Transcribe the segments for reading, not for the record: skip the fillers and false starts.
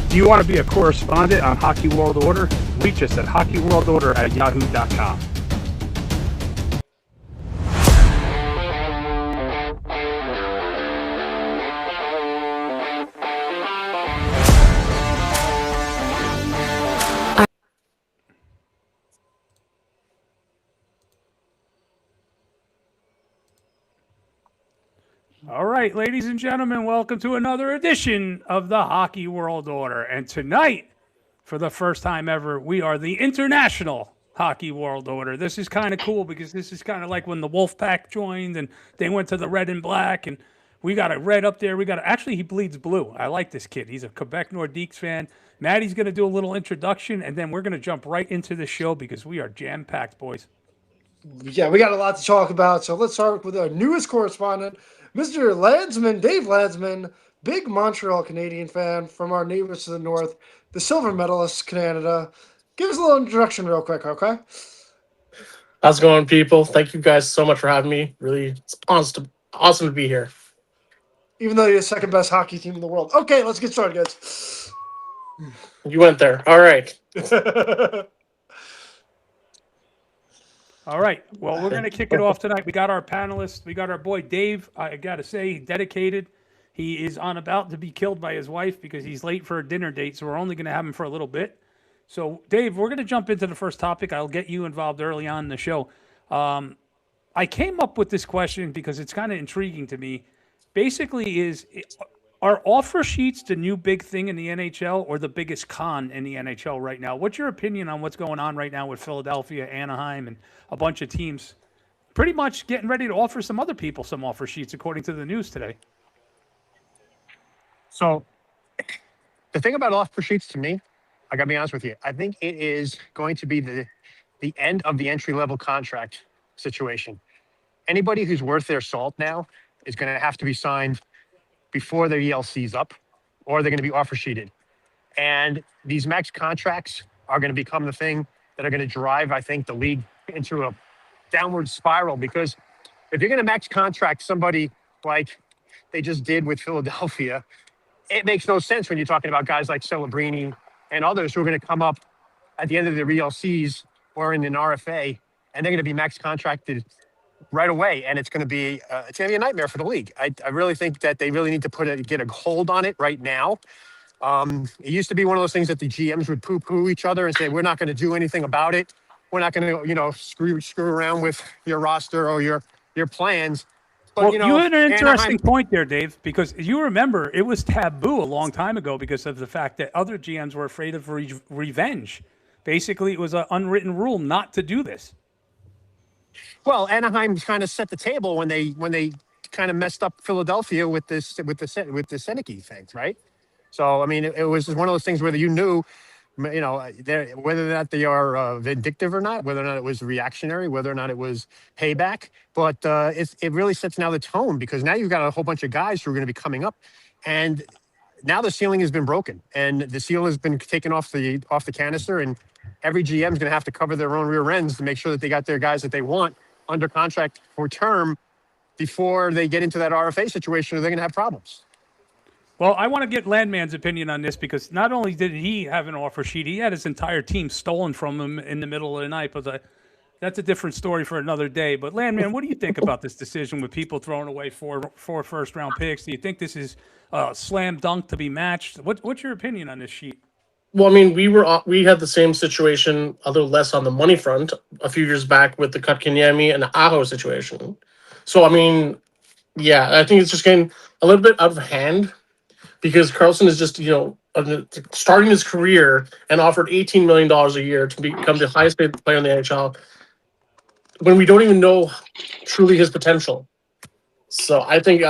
Do you want to be a correspondent on Hockey World Order? Reach us at hockeyworldorder@yahoo.com. All right, ladies and gentlemen, welcome to another edition of the Hockey World Order. And tonight, for the first time ever, we are the International Hockey World Order. This is kind of cool because this is kind of like when the Wolfpack joined and they went to the red and black. And we got a red up there. Actually, he bleeds blue. I like this kid. He's a Quebec Nordiques fan. Maddie's going to do a little introduction, and then we're going to jump right into the show because we are jam-packed, boys. Yeah, we got a lot to talk about. So let's start with our newest correspondent, Mr. Landsman, Dave Landsman, big Montreal Canadian fan from our neighbors to the north, the silver medalist Canada. Give us a little introduction real quick, okay? How's it going, people? Thank you guys so much for having me. Really, it's awesome to be here. Even though you're the second best hockey team in the world. Okay, let's get started, guys. You went there. All right. All right. Well, we're going to kick it off tonight. We got our panelists. We got our boy Dave. I got to say, dedicated. He is about to be killed by his wife because he's late for a dinner date. So we're only going to have him for a little bit. So, Dave, we're going to jump into the first topic. I'll get you involved early on in the show. I came up with this question because it's kind of intriguing to me. Basically, are offer sheets the new big thing in the NHL or the biggest con in the NHL right now? What's your opinion on what's going on right now with Philadelphia, Anaheim, and a bunch of teams pretty much getting ready to offer some other people some offer sheets, according to the news today? So the thing about offer sheets to me, I got to be honest with you, I think it is going to be the end of the entry-level contract situation. Anybody who's worth their salt now is going to have to be signed before their ELC's up, or they're going to be offer sheeted. And these max contracts are going to become the thing that are going to drive, I think, the league into a downward spiral. Because if you're going to max contract somebody like they just did with Philadelphia, it makes no sense when you're talking about guys like Celebrini and others who are going to come up at the end of their ELCs or in an RFA, and they're going to be max contracted right away, and it's going to be a nightmare for the league. I really think that they really need to get a hold on it right now. It used to be one of those things that the GMs would poo-poo each other and say, "We're not going to do anything about it. We're not going to, screw around with your roster or your plans." But, you had an interesting point there, Dave, because you remember it was taboo a long time ago because of the fact that other GMs were afraid of revenge. Basically, it was an unwritten rule not to do this. Well, Anaheim kind of set the table when they kind of messed up Philadelphia with the Seneke thing, right? So I mean, it was just one of those things where you knew, whether or not they are vindictive or not, whether or not it was reactionary, whether or not it was payback. But it really sets now the tone, because now you've got a whole bunch of guys who are going to be coming up, and now the ceiling has been broken, and the seal has been taken off the canister, and every GM is going to have to cover their own rear ends to make sure that they got their guys that they want under contract for term before they get into that RFA situation, or they're going to have problems. Well, I want to get Landman's opinion on this, because not only did he have an offer sheet, he had his entire team stolen from him in the middle of the night. But that's a different story for another day. But Landman, what do you think about this decision with people throwing away four first-round picks? Do you think this is slam dunk to be matched? What's your opinion on this sheet? Well, I mean, we had the same situation, a little less on the money front, a few years back with the Kotkaniemi and the Aho situation. So, I mean, yeah, I think it's just getting a little bit out of hand, because Carlson is just, starting his career and offered $18 million a year to become the highest paid player in the NHL when we don't even know truly his potential. So I think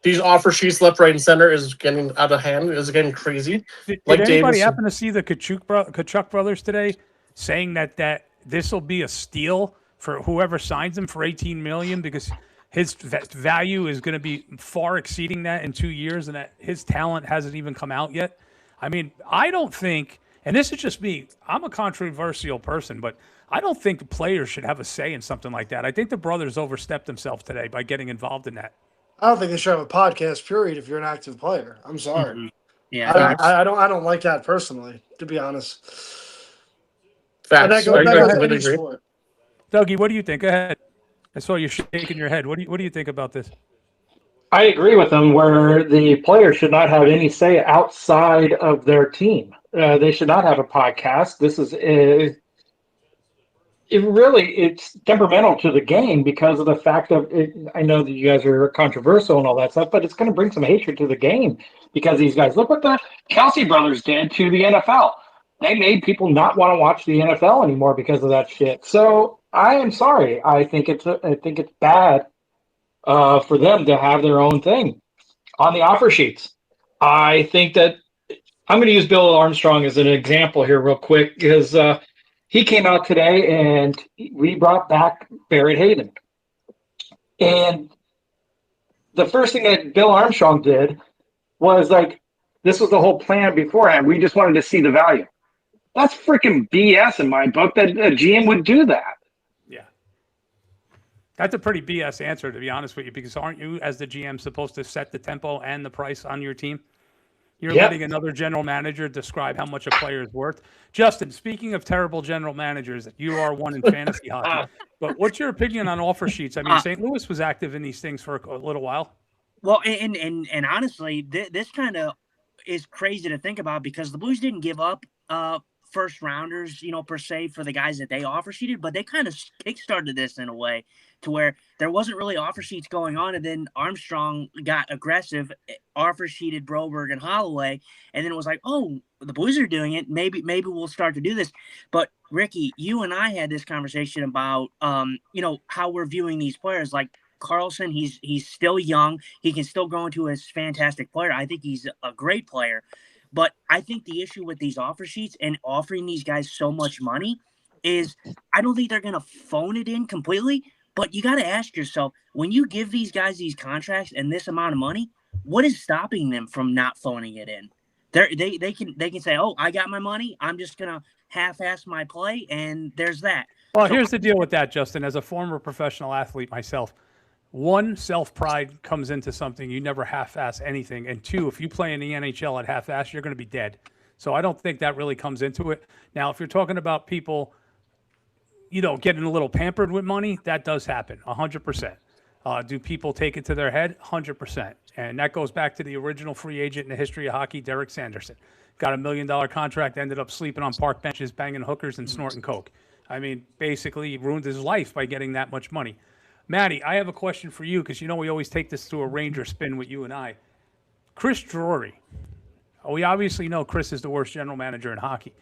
these offer sheets left, right, and center is getting out of hand. Is getting crazy. Did anybody happen to see the Kachuk brothers today saying that this will be a steal for whoever signs him for $18 million, because his value is going to be far exceeding that in 2 years, and that his talent hasn't even come out yet? I mean, I don't think, and this is just me, I'm a controversial person, but I don't think the players should have a say in something like that. I think the brothers overstepped themselves today by getting involved in that. I don't think they should have a podcast, period, if you're an active player. I'm sorry. Yeah, Facts. I don't like that personally, to be honest. And Facts. that I goes for completely any agree. sport. Dougie, what do you think? Go ahead. I saw you shaking your head. What do you think about this? I agree with them where the players should not have any say outside of their team. They should not have a podcast. This is it's temperamental to the game because of the fact of it. I know that you guys are controversial and all that stuff, but it's going to bring some hatred to the game because these guys look what the Kelsey brothers did to the NFL. They made people not want to watch the NFL anymore because of that shit. So I am sorry. I think it's bad for them to have their own thing on the offer sheets. I think that I'm going to use Bill Armstrong as an example here, real quick, because he came out today and we brought back Barrett Hayden. And the first thing that Bill Armstrong did was like, this was the whole plan beforehand. We just wanted to see the value. That's freaking BS in my book that a GM would do that. Yeah. That's a pretty BS answer, to be honest with you, because aren't you, as the GM, supposed to set the tempo and the price on your team? You're letting another general manager describe how much a player is worth. Justin, speaking of terrible general managers, you are one in fantasy hockey. But what's your opinion on offer sheets? I mean, St. Louis was active in these things for a little while. Well, and honestly, this kind of is crazy to think about because the Blues didn't give up first rounders, per se, for the guys that they offer sheeted, but they kind of kickstarted this in a way to where there wasn't really offer sheets going on, and then Armstrong got aggressive, offer sheeted Broberg and Holloway, and then it was like, oh, the Blues are doing it. Maybe we'll start to do this. But Ricky, you and I had this conversation about how we're viewing these players. Like Carlson, he's still young. He can still grow into a fantastic player. I think he's a great player. But I think the issue with these offer sheets and offering these guys so much money is I don't think they're going to phone it in completely. But you got to ask yourself, when you give these guys these contracts and this amount of money, what is stopping them from not phoning it in? They can say, oh, I got my money. I'm just going to half-ass my play, and there's that. Well, here's the deal with that, Justin. As a former professional athlete myself, one, self-pride comes into something. You never half-ass anything. And two, if you play in the NHL at half-ass, you're going to be dead. So I don't think that really comes into it. Now, if you're talking about people, getting a little pampered with money, that does happen, 100%. Do people take it to their head? 100%. And that goes back to the original free agent in the history of hockey, Derek Sanderson. Got $1 million contract, ended up sleeping on park benches, banging hookers, and snorting coke. I mean, basically, he ruined his life by getting that much money. Maddie, I have a question for you because we always take this through a Ranger spin with you and I. Chris Drury. We obviously know Chris is the worst general manager in hockey.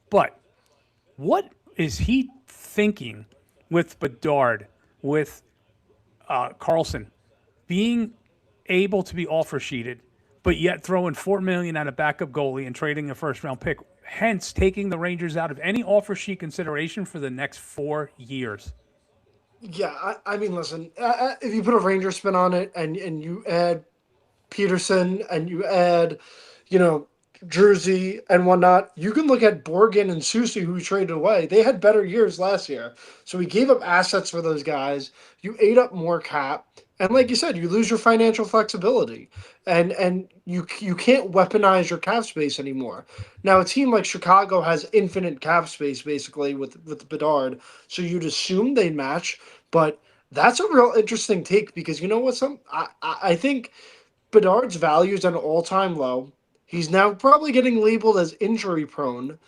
But what is he thinking with Bedard, with Carlson, being able to be offer sheeted, but yet throwing $4 million at a backup goalie and trading a first-round pick, hence taking the Rangers out of any offer sheet consideration for the next 4 years? Yeah, I mean, listen, if you put a Ranger spin on it and you add Peterson and you add, Jersey and whatnot, you can look at Borgen and Soucy, who we traded away. They had better years last year. So we gave up assets for those guys. You ate up more cap. And like you said, you lose your financial flexibility. And you can't weaponize your cap space anymore. Now, a team like Chicago has infinite cap space, basically, with Bedard. So you'd assume they'd match. But that's a real interesting take because you know what? I think Bedard's value is at an all-time low. He's now probably getting labeled as injury prone.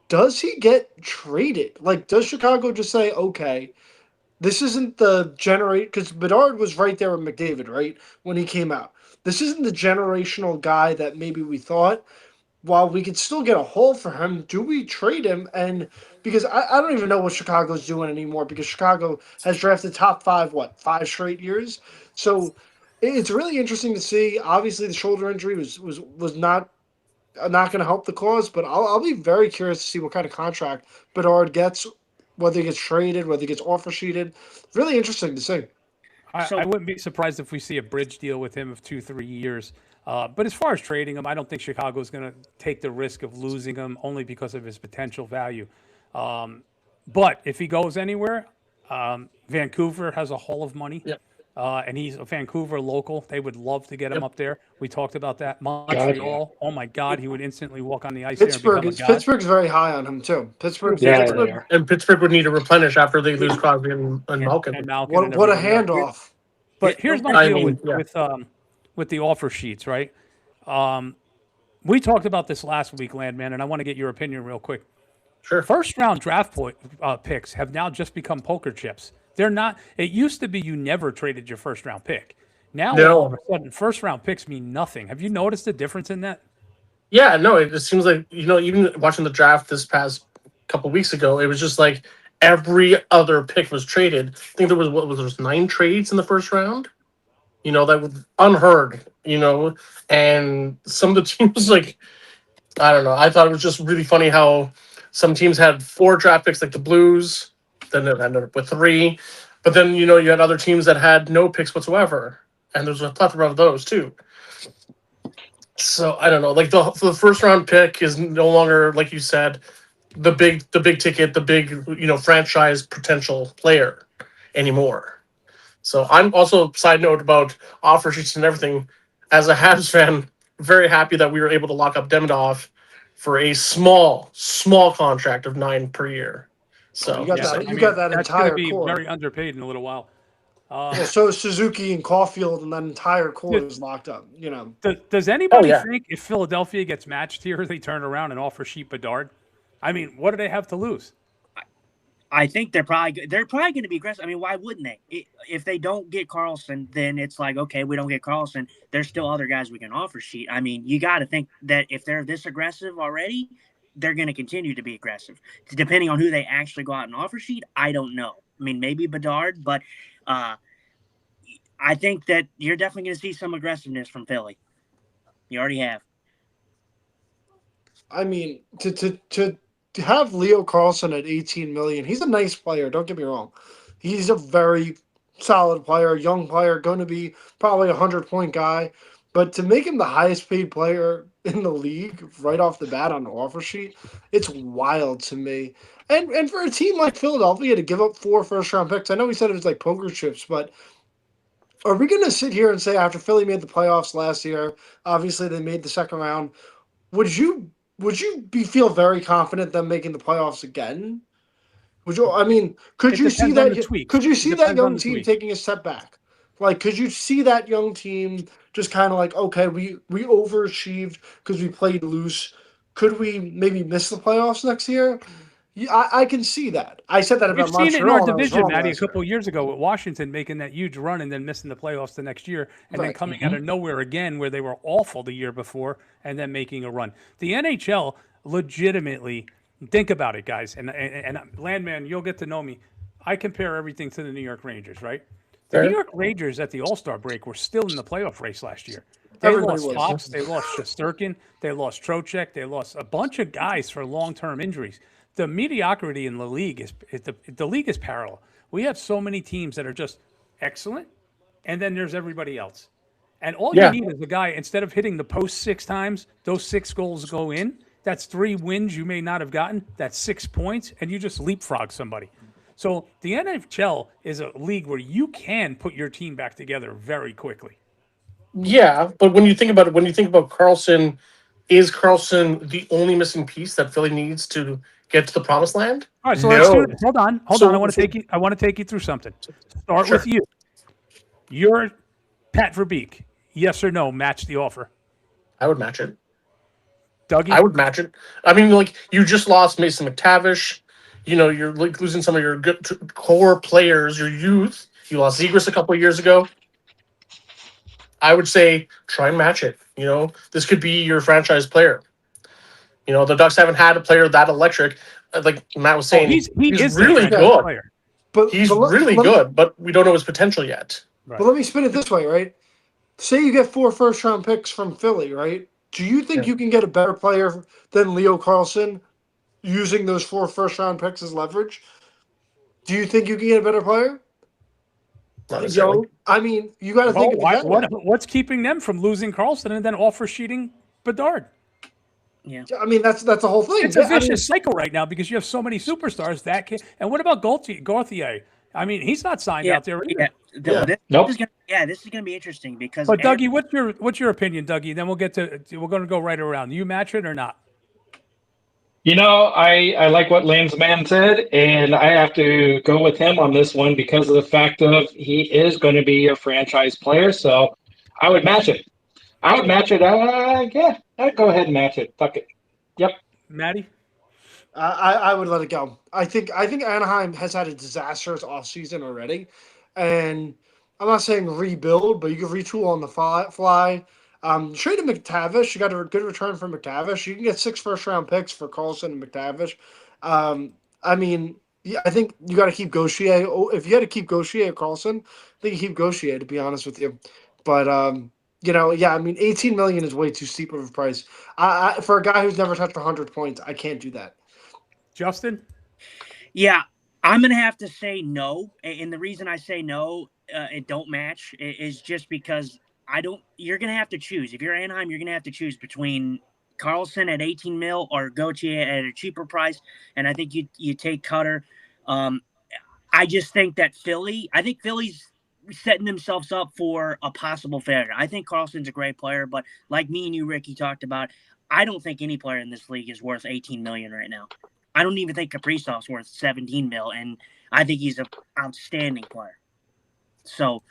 Does he get traded? Like, does Chicago just say, okay, this isn't the because Bedard was right there with McDavid, right? When he came out. This isn't the generational guy that maybe we thought. While we could still get a haul for him, do we trade him? And because I don't even know what Chicago's doing anymore because Chicago has drafted top 5 straight years? So it's really interesting to see. Obviously, the shoulder injury was not going to help the cause, but I'll be very curious to see what kind of contract Bedard gets, whether he gets traded, whether he gets offer sheeted. Really interesting to see. I wouldn't be surprised if we see a bridge deal with him of 2-3 years. But as far as trading him, I don't think Chicago is going to take the risk of losing him only because of his potential value. But if he goes anywhere, Vancouver has a haul of money. Yep. and he's a Vancouver local. They would love to get him up there. We talked about that. Montreal, oh my God, he would instantly walk on the ice there and become a god. Pittsburgh's very high on him too. Pittsburgh. Yeah, Pittsburgh they are. And Pittsburgh would need to replenish after they lose Crosby and Malkin. And Malkin what, and what a everyone else. handoff. But here's my I deal mean, yeah. with the offer sheets, right? We talked about this last week, Landman, and I want to get your opinion real quick. Sure. First round draft picks have now just become poker chips. They're not. It used to be you never traded your first round pick. Now No. all of a sudden, first round picks mean nothing. Have you noticed a difference in that? Yeah, no, it seems like, even watching the draft this past couple weeks ago, it was just like every other pick was traded. I think there was 9 trades in the first round. That was unheard, and some of the teams, like, I don't know. I thought it was just really funny how some teams had 4 draft picks, like the Blues, then it ended up with 3. But then, you had other teams that had no picks whatsoever. And there's a plethora of those too. So I don't know. Like the first round pick is no longer, like you said, the big ticket, the big, franchise potential player anymore. So I'm also, side note about offer sheets and everything, as a Habs fan, very happy that we were able to lock up Demidov for a small contract of 9 per year. So You got that that's entire gonna be core. very underpaid in a little while. Yeah, so Suzuki and Caulfield and that entire core is locked up. Does anybody yeah. think if Philadelphia gets matched here, they turn around and offer Sheet Bedard? I mean, what do they have to lose? I think they're probably going to be aggressive. I mean, why wouldn't they? If they don't get Carlson, then it's like, okay, we don't get Carlson. There's still other guys we can offer Sheet. I mean, you got to think that if they're this aggressive already, they're going to continue to be aggressive. Depending on who they actually go out and offer Sheet, I don't know. I mean, maybe Bedard, but I think that you're definitely going to see some aggressiveness from Philly. You already have. I mean, to have Leo Carlson at $18 million, he's a nice player. Don't get me wrong. He's a very solid player, young player, going to be probably a 100-point guy. But to make him the highest paid player in the league right off the bat on the offer sheet, it's wild to me. And for a team like Philadelphia to give up 4 first-round picks, I know we said it was like poker chips, but are we going to sit here and say after Philly made the playoffs last year, obviously they made the second round, would you feel very confident them making the playoffs again? Could you see that young team taking a step back? Like, could you see that young team just kind of like, okay, we overachieved because we played loose. Could we maybe miss the playoffs next year? Yeah, I can see that. I said that about We've seen Montreal. it in our division, Maddie, a couple of years ago with Washington making that huge run and then missing the playoffs the next year and then coming out of nowhere again where they were awful the year before and then making a run. The NHL legitimately, think about it, guys, and Landman, you'll get to know me. I compare everything to the New York Rangers, right? The New York Rangers at the All-Star break were still in the playoff race last year. They lost Fox, they lost Shesterkin, they lost Trocheck, they lost a bunch of guys for long-term injuries. The mediocrity in the league the league is parallel. We have so many teams that are just excellent, and then there's everybody else. And all you need is a guy, instead of hitting the post 6 times, those 6 goals go in. That's 3 wins you may not have gotten. That's 6 points, and you just leapfrog somebody. So the NHL is a league where you can put your team back together very quickly. Yeah, but when you think about Carlson, is Carlson the only missing piece that Philly needs to get to the promised land? All right, so let's do it. Hold on. I want to take you through something. Start with you. You're Pat Verbeek. Yes or no? Match the offer. I would match it. Dougie? I would match it. I mean, like, you just lost Mason McTavish. You're like losing some of your good core players, your youth. You lost Zegras a couple of years ago. I would say try and match it. This could be your franchise player. The Ducks haven't had a player that electric. Like Matt was saying, he's really good. Player. He's really good, but we don't know his potential yet. Right. But let me spin it this way, right? Say you get 4 first-round picks from Philly, right? Do you think you can get a better player than Leo Carlson using those 4 first-round picks as leverage? Do you think you can get a better player? Not necessarily. I mean, you got to think of it. What's keeping them from losing Carlson and then offer sheeting Bedard? Yeah, I mean that's the whole thing. It's a vicious cycle right now because you have so many superstars that can. And what about Gauthier? I mean, he's not signed Yeah, out there either. yeah. Yeah. Nope. This is gonna be interesting because. But Dougie, what's your opinion, Dougie? Then we're going to go right around. You match it or not? You know, I like what Landsman said, and I have to go with him on this one because of the fact of he is going to be a franchise player. So I would match it. I would match it. Yeah, I'd go ahead and match it. Fuck it. Yep. Maddie? I would let it go. I think Anaheim has had a disastrous offseason already, and I'm not saying rebuild, but you can retool on the fly. Trade McTavish. You got a good return for McTavish. You can get 6 first-round picks for Carlson and McTavish. I mean, yeah, I think you got to keep Gauthier. If you had to keep Gauthier or Carlson, I think you keep Gauthier, to be honest with you. But you know, yeah, I mean, 18 million is way too steep of a price. For a guy who's never touched 100 points, I can't do that. Justin? Yeah, I'm gonna have to say no, and the reason I say no, it don't match is just because I don't. You're gonna have to choose. If you're Anaheim, you're gonna have to choose between Carlson at 18 mil or Gauthier at a cheaper price, and I think you take Cutter. I just think that Philly's setting themselves up for a possible failure. I think Carlson's a great player, but like me and you, Ricky, talked about, I don't think any player in this league is worth 18 million right now. I don't even think Kaprizov's worth 17 mil, and I think he's an outstanding player. So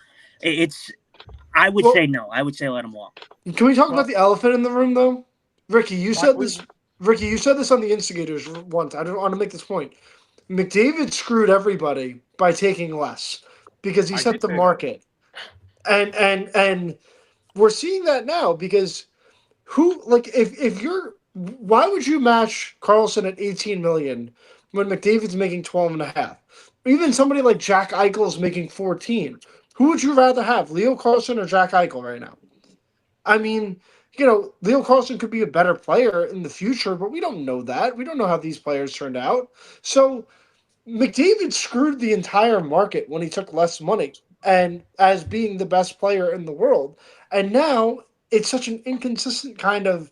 I would say no. I would say let him walk. Can we talk about the elephant in the room, though? Ricky, you said this. Ricky, you said this on the Instigators once. I don't want to make this point. McDavid screwed everybody by taking less because he set the market, and we're seeing that now because if you're, why would you match Carlson at 18 million when McDavid's making 12.5? Even somebody like Jack Eichel is making 14. Who would you rather have, Leo Carlson or Jack Eichel right now? I mean, you know, Leo Carlson could be a better player in the future, but we don't know that. We don't know how these players turned out. So McDavid screwed the entire market when he took less money and as being the best player in the world. And now it's such an inconsistent kind of,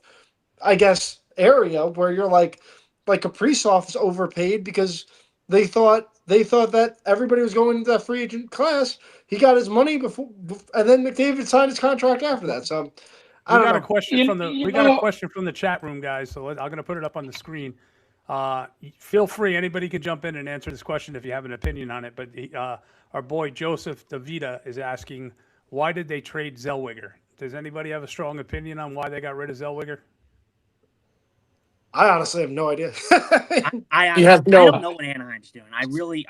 I guess, area where you're like Kaprizov is overpaid because they thought that everybody was going into that free agent class. He got his money before, and then McDavid signed his contract after that. So I don't know. A question got a question from the chat room, guys. So I'm going to put it up on the screen. Feel free. Anybody can jump in and answer this question if you have an opinion on it. But our boy Joseph DeVita is asking, why did they trade Zellweger? Does anybody have a strong opinion on why they got rid of Zellweger? I honestly have no idea. I don't know what Anaheim's doing. I really.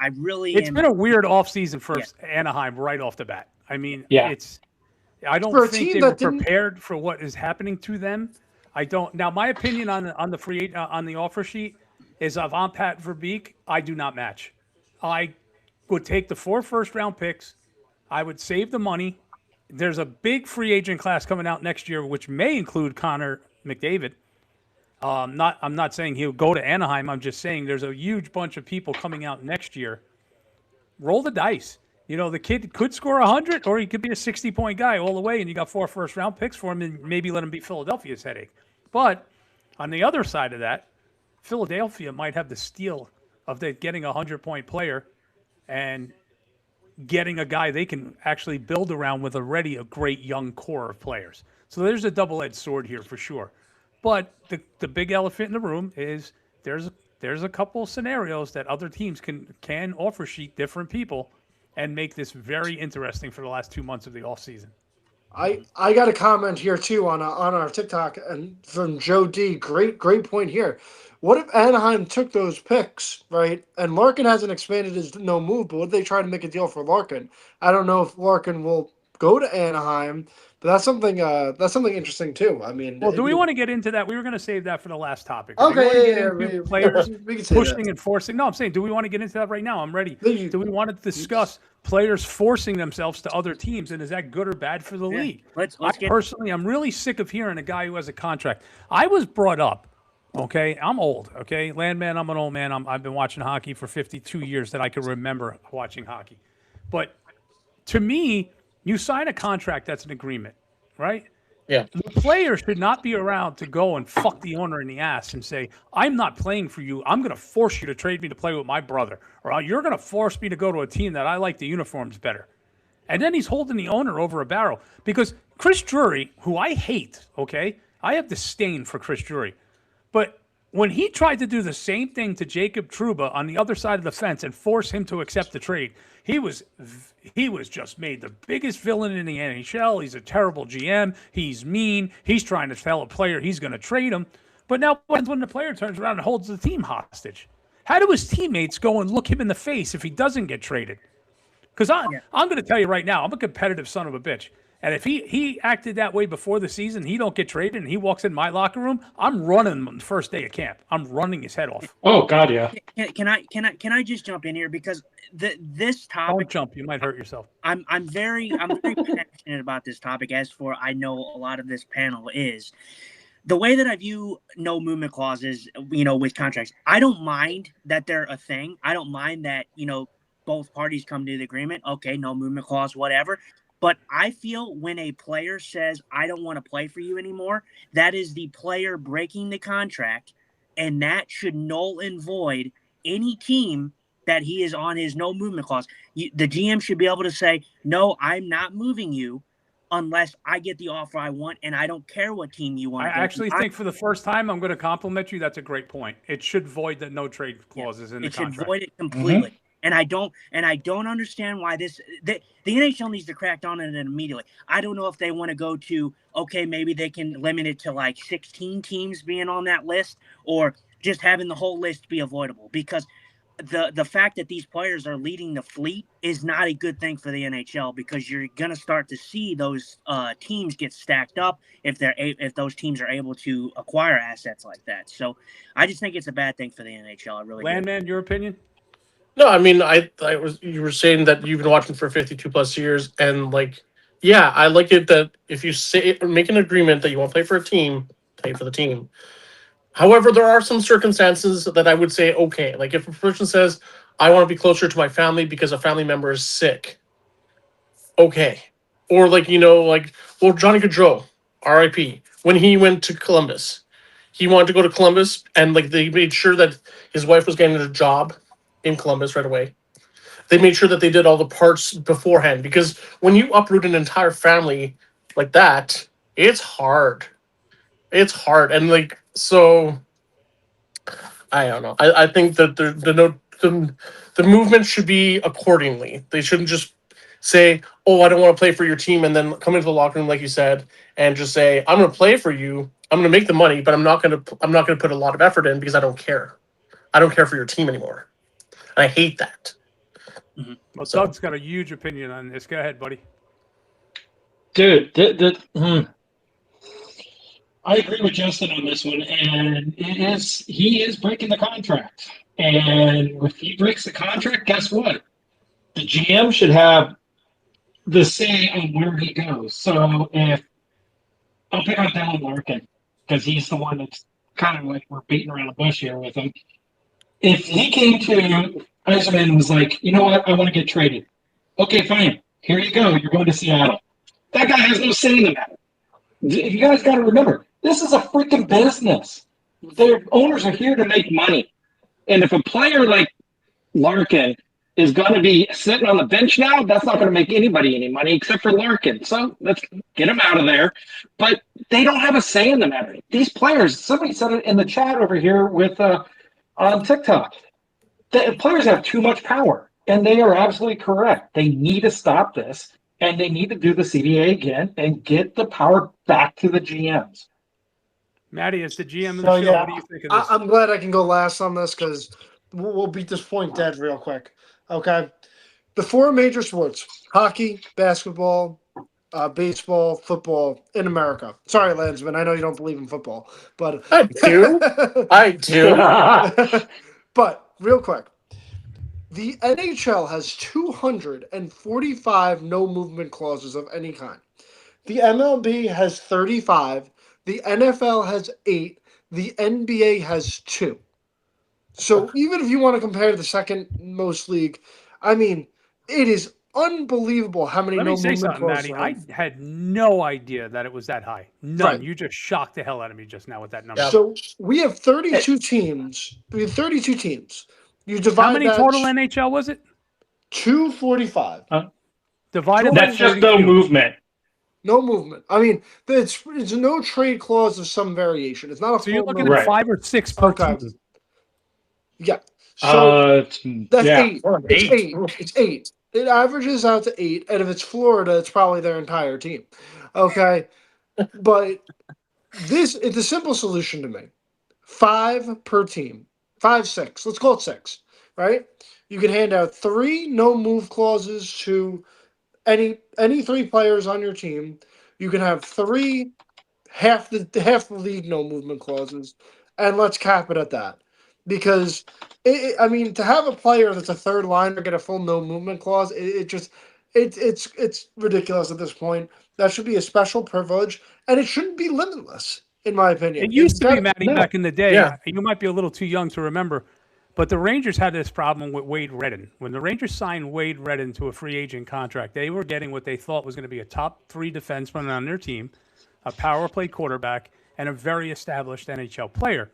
It's been a weird offseason for Anaheim right off the bat. I mean, I don't think they were prepared for what is happening to them. I don't. Now, my opinion on the offer sheet is if I'm Pat Verbeek, I do not match. I would take the 4 first-round picks. I would save the money. There's a big free agent class coming out next year, which may include Connor McDavid. I'm not saying he'll go to Anaheim. I'm just saying there's a huge bunch of people coming out next year. Roll the dice. You know, the kid could score 100, or he could be a 60-point guy all the way, and you got 4 first-round picks for him, and maybe let him be Philadelphia's headache. But on the other side of that, Philadelphia might have the steal of getting a 100-point player and getting a guy they can actually build around with already a great young core of players. So there's a double-edged sword here for sure. But the big elephant in the room is there's a couple scenarios that other teams can offer sheet different people and make this very interesting for the last 2 months of the offseason. I got a comment here too on our TikTok and from Joe D. Great point here. What if Anaheim took those picks, right? And Larkin hasn't expanded his no move, but what if they try to make a deal for Larkin? I don't know if Larkin will go to Anaheim, but that's something interesting too. I mean, well, do we want to get into that? We were going to save that for the last topic. Okay, players we can say pushing that. and forcing. No, I'm saying, do we want to get into that right now? I'm ready. Do we want to discuss players forcing themselves to other teams, and is that good or bad for the league? I'm really sick of hearing a guy who has a contract. I was brought up. Okay, I'm old. Okay, Landman, I'm an old man. I've been watching hockey for 52 years that I can remember watching hockey. But to me, you sign a contract, that's an agreement, right? The player should not be around to go and fuck the owner in the ass and say, I'm not playing for you. I'm going to force you to trade me to play with my brother. Or you're going to force me to go to a team that I like the uniforms better. And then he's holding the owner over a barrel. Because Chris Drury, who I hate, okay? I have disdain for Chris Drury. But when he tried to do the same thing to Jacob Trouba on the other side of the fence and force him to accept the trade, he was just made the biggest villain in the NHL. He's a terrible GM. He's mean. He's trying to tell a player he's going to trade him. But now when the player turns around and holds the team hostage, how do his teammates go and look him in the face if he doesn't get traded? Because I'm going to tell you right now, I'm a competitive son of a bitch. And if he acted that way before the season, he don't get traded, and he walks in my locker room, I'm running him on the first day of camp. I'm running his head off. Oh God, yeah. Can I just jump in here because this topic? Don't jump. You might hurt yourself. I'm very passionate about this topic. As for I know a lot of this panel is the way that I view no movement clauses. With contracts, I don't mind that they're a thing. I don't mind that both parties come to the agreement. Okay, no movement clause, whatever. But I feel when a player says, I don't want to play for you anymore, that is the player breaking the contract, and that should null and void any team that he is on his no movement clause. The GM should be able to say, no, I'm not moving you unless I get the offer I want, and I don't care what team you want. I actually think for the first time, I'm going to compliment you. That's a great point. It should void the no trade clauses in the contract. It should void it completely. Mm-hmm. And I don't understand why the NHL needs to crack down on it immediately. I don't know if they want to go to, okay, maybe they can limit it to like 16 teams being on that list, or just having the whole list be avoidable, because the fact that these players are leading the fleet is not a good thing for the NHL, because you're going to start to see those teams get stacked up if those teams are able to acquire assets like that. So I just think it's a bad thing for the NHL. I really do. Landman, your opinion? No, I mean, you were saying that you've been watching for 52 plus years, and I like it that if you make an agreement that you want to play for a team, play for the team. However, there are some circumstances that I would say, okay, like if a person says, I want to be closer to my family because a family member is sick. Okay. Or Johnny Gaudreau, RIP, when he went to Columbus, he wanted to go to Columbus, and they made sure that his wife was getting a job in Columbus right away. They made sure that they did all the parts beforehand, because when you uproot an entire family like that, it's hard. It's hard. And so I don't know. I think that the movement should be accordingly. They shouldn't just say, oh, I don't want to play for your team, and then come into the locker room, like you said, and just say, I'm going to play for you. I'm going to make the money, but I'm not going to put a lot of effort in because I don't care. I don't care for your team anymore. I hate that. Mm-hmm. Well, Doug's got a huge opinion on this. Go ahead, buddy. Dude, I agree with Justin on this one, and he is breaking the contract. And if he breaks the contract, guess what? The GM should have the say on where he goes. So if I'll pick on Dylan Larkin, because he's the one that's kind of we're beating around the bush here with him. If he came to Yzerman and was like, you know what, I want to get traded. Okay, fine. Here you go. You're going to Seattle. That guy has no say in the matter. You guys got to remember, this is a freaking business. Their owners are here to make money. And if a player like Larkin is going to be sitting on the bench now, that's not going to make anybody any money except for Larkin. So let's get him out of there. But they don't have a say in the matter. These players, somebody said it in the chat over here with on TikTok. The players have too much power, and they are absolutely correct. They need to stop this, and they need to do the CBA again and get the power back to the GMs. Maddie, as the GM of the show, what do you think of this? I'm glad I can go last on this because we'll beat this point dead real quick. Okay. The four major sports, hockey, basketball, baseball, football in America. Sorry, Landsman, I know you don't believe in football, but I do. I do. But real quick, the NHL has 245 no movement clauses of any kind. The MLB has 35. The NFL has 8. The NBA has 2. So even if you want to compare the second most league, I mean, it is unbelievable how many Let no me say movement something, clauses. Matty. I had no idea that it was that high. None. Right. You just shocked the hell out of me just now with that number. Yeah. So we have 32 teams. We have 32 teams. You divide How many that total NHL was it? 245. Divided by That's just no 32. movement. No movement. I mean, it's no trade clause of some variation. It's not a So you're full looking no- at Right. 5 or 6 per Okay. team. Yeah. So that's yeah. 8. It's 8. It's 8. It averages out to 8, and if it's Florida, it's probably their entire team. Okay, but it's a simple solution to me. 5 per team. 5, 6. Let's call it 6. Right? You can hand out 3 no move clauses to any 3 players on your team. You can have 3 half the league no movement clauses, and let's cap it at that. Because I mean, to have a player that's a third liner get a full no movement clause, it's ridiculous at this point. That should be a special privilege, and it shouldn't be limitless, in my opinion. It used to be, Matty, no. back in the day. Yeah. You might be a little too young to remember, but the Rangers had this problem with Wade Redden. When the Rangers signed Wade Redden to a free agent contract, they were getting what they thought was going to be a top 3 defenseman on their team, a power play quarterback, and a very established NHL player.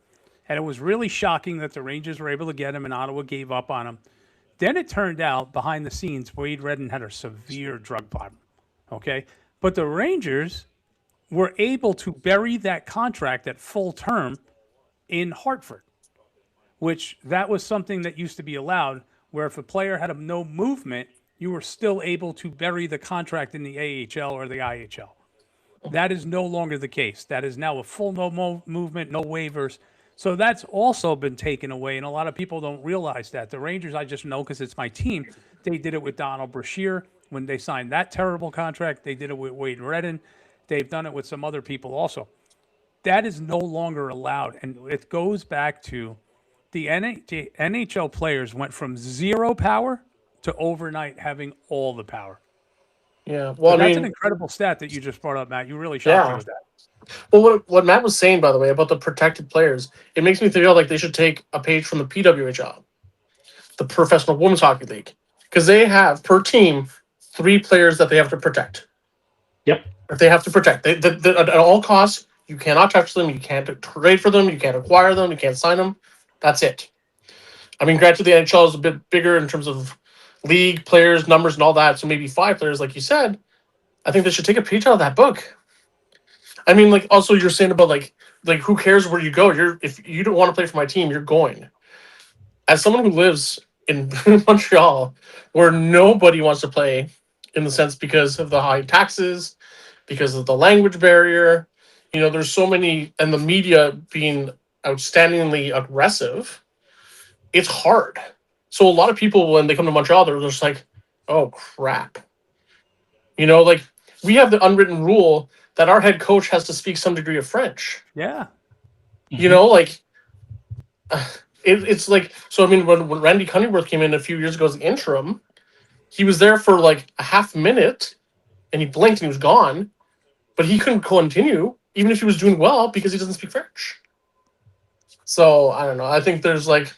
And it was really shocking that the Rangers were able to get him and Ottawa gave up on him. Then it turned out, behind the scenes, Wade Redden had a severe drug problem. Okay? But the Rangers were able to bury that contract at full term in Hartford, which that was something that used to be allowed, where if a player had a no movement, you were still able to bury the contract in the AHL or the IHL. That is no longer the case. That is now a full no movement, no waivers. So that's also been taken away, and a lot of people don't realize that. The Rangers, I just know because it's my team, they did it with Donald Brashear when they signed that terrible contract. They did it with Wade Redden. They've done it with some other people also. That is no longer allowed, and it goes back to the NHL players went from 0 power to overnight having all the power. Yeah. Well, That's I an mean, incredible stat that you just brought up, Matt. You really shocked me with that. well, what Matt was saying, by the way, about the protected players, it makes me feel like they should take a page from the PWHL, the Professional Women's Hockey League, because they have per team 3 players that they have to protect. Yep. That they have to protect. At all costs, you cannot touch them. You can't trade for them. You can't acquire them. You can't sign them. That's it. I mean, granted, the NHL is a bit bigger in terms of league players, numbers, and all that. So maybe 5 players, like you said. I think they should take a page out of that book. I mean, like, also you're saying about like who cares where you go? If you don't want to play for my team, you're going. As someone who lives in Montreal, where nobody wants to play, in the sense because of the high taxes, because of the language barrier, there's so many, and the media being outstandingly aggressive, it's hard. So a lot of people, when they come to Montreal, they're just like, oh crap. Like, we have the unwritten rule that our head coach has to speak some degree of French. Yeah. Like, it's like, so I mean, when Randy Cunningworth came in a few years ago as the interim, he was there for like a half minute and he blinked and he was gone, but he couldn't continue even if he was doing well because he doesn't speak French. So I don't know. I think there's like,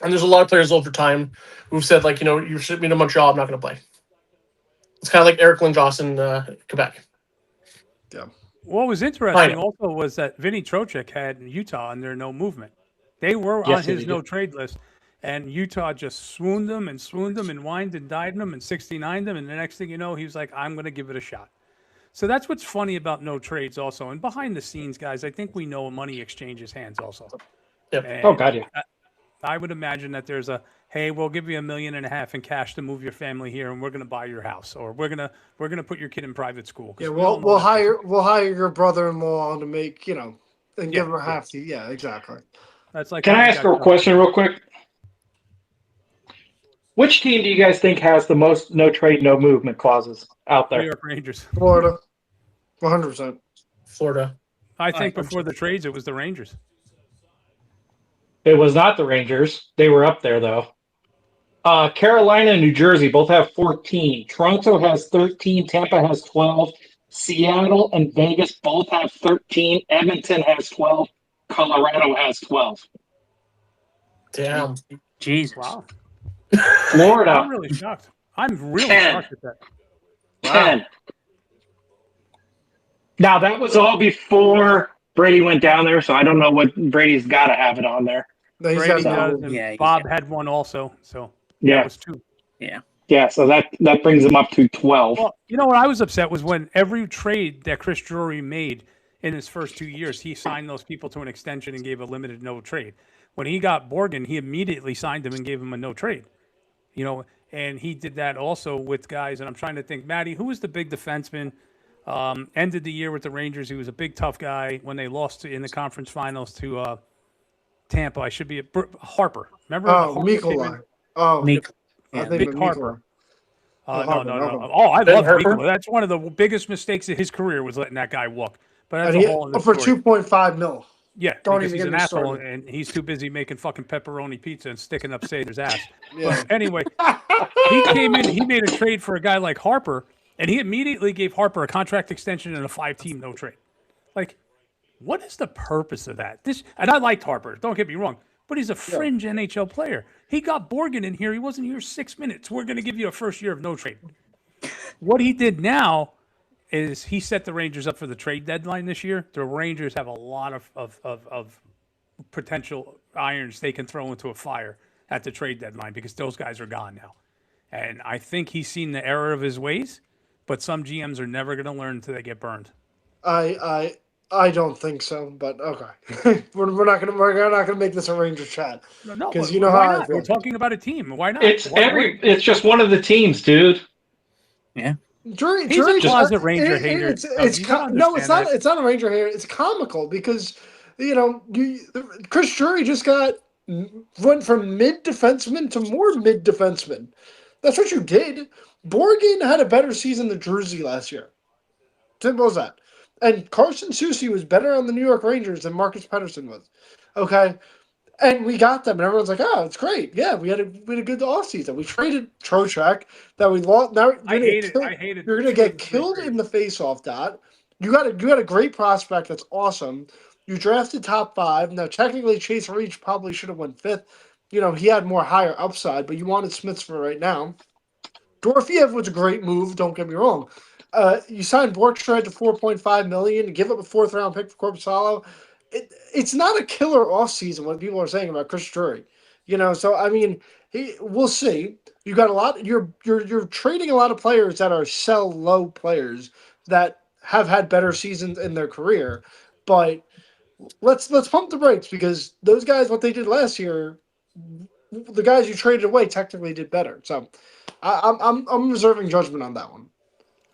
and there's a lot of players over time who've said like, you ship me to Montreal, I'm not going to play. It's kind of like Eric Lindros in Quebec. Yeah. What was interesting also was that Vinny Trocheck had Utah on their no movement. They were on his no trade list, and Utah just swooned them and wined and dined them and 69'd them, and the next thing you know, he was like, I'm going to give it a shot. So that's what's funny about no trades also. And behind the scenes, guys, I think we know money exchanges hands also. Yep. And God, yeah. I would imagine that there's hey, we'll give you $1.5 million in cash to move your family here, and we're going to buy your house, or we're gonna put your kid in private school. Yeah, we'll hire your brother-in-law to make and give him half the exactly. That's like. Can I ask a question real quick? Which team do you guys think has the most no trade, no movement clauses out there? New York Rangers. Florida, 100%. Florida. I think before the trades, it was the Rangers. It was not the Rangers. They were up there though. Carolina and New Jersey both have 14. Toronto has 13. Tampa has 12. Seattle and Vegas both have 13. Edmonton has 12. Colorado has 12. Damn. Jesus. Wow. Florida. I'm really shocked. I'm really 10. shocked at that. 10. Now, that was all before Brady went down there, so I don't know what Brady's got to have it on there. No, he's Brady got does, and Yeah, Bob had one also. So Yeah. that was 2. Yeah, so that brings him up to 12. Well, you know what I was upset was when every trade that Chris Drury made in his first 2 years, he signed those people to an extension and gave a limited no trade. When he got Borgen, he immediately signed him and gave him a no trade. You know, and he did that also with guys. And I'm trying to think, Matty, who was the big defenseman? Ended the year with the Rangers. He was a big tough guy when they lost in the conference finals to Tampa. I should be Harper. Remember? Oh, Harper came in? Mikolai. Oh, Meek. I Yeah, think Big of Harper. Harper. No. Oh, I Ben love Harper? Mikko. That's one of the biggest mistakes of his career was letting that guy walk. But that's And a he, whole other for story. 2.5 mil. Yeah, Don't because even he's get an me asshole started. and he's too busy making fucking pepperoni pizza and sticking up Sader's ass. Yeah. But anyway, he came in, he made a trade for a guy like Harper, and he immediately gave Harper a contract extension and a 5-team no trade. Like, what is the purpose of that? And I liked Harper, don't get me wrong, but he's a fringe NHL player. He got Borgen in here. He wasn't here 6 minutes. We're going to give you a first year of no trade. What he did now is he set the Rangers up for the trade deadline this year. The Rangers have a lot of potential irons they can throw into a fire at the trade deadline because those guys are gone now. And I think he's seen the error of his ways, but some GMs are never going to learn until they get burned. I don't think so, but okay. we're not gonna make this a Ranger chat. No, because but you know why how I not? feel. We're talking about a team. Why not? It's Why- just one of the teams, dude. Drury, He's a closet Ranger hater. It's You gotta no, it's not. understand It's not a Ranger hater. It's comical because Chris Drury just went from mid defenseman to more mid defenseman. That's what you did. Borgen had a better season than Druzy last year. Simple as that. And Carson Soucy was better on the New York Rangers than Marcus Pettersson was. Okay. And we got them, and everyone's like, "Oh, it's great! Yeah, we had a good offseason. We traded Trocheck that we lost. Now I hate it. You're gonna get killed in the face-off. Dot. You got a great prospect that's awesome. You drafted top 5. Now, technically, Chase Reach probably should have went 5th. You know, he had more higher upside, but you wanted Smiths for right now. Dorofiev was a great move. Don't get me wrong. You signed Borchard to $4.5 million, give up a 4th-round pick for Korpisalo. It's not a killer offseason what people are saying about Chris Drury. You know, so I mean, we'll see. You got a lot. You're trading a lot of players that are sell low players that have had better seasons in their career. But let's pump the brakes because those guys, what they did last year, the guys you traded away technically did better. So I'm reserving judgment on that one.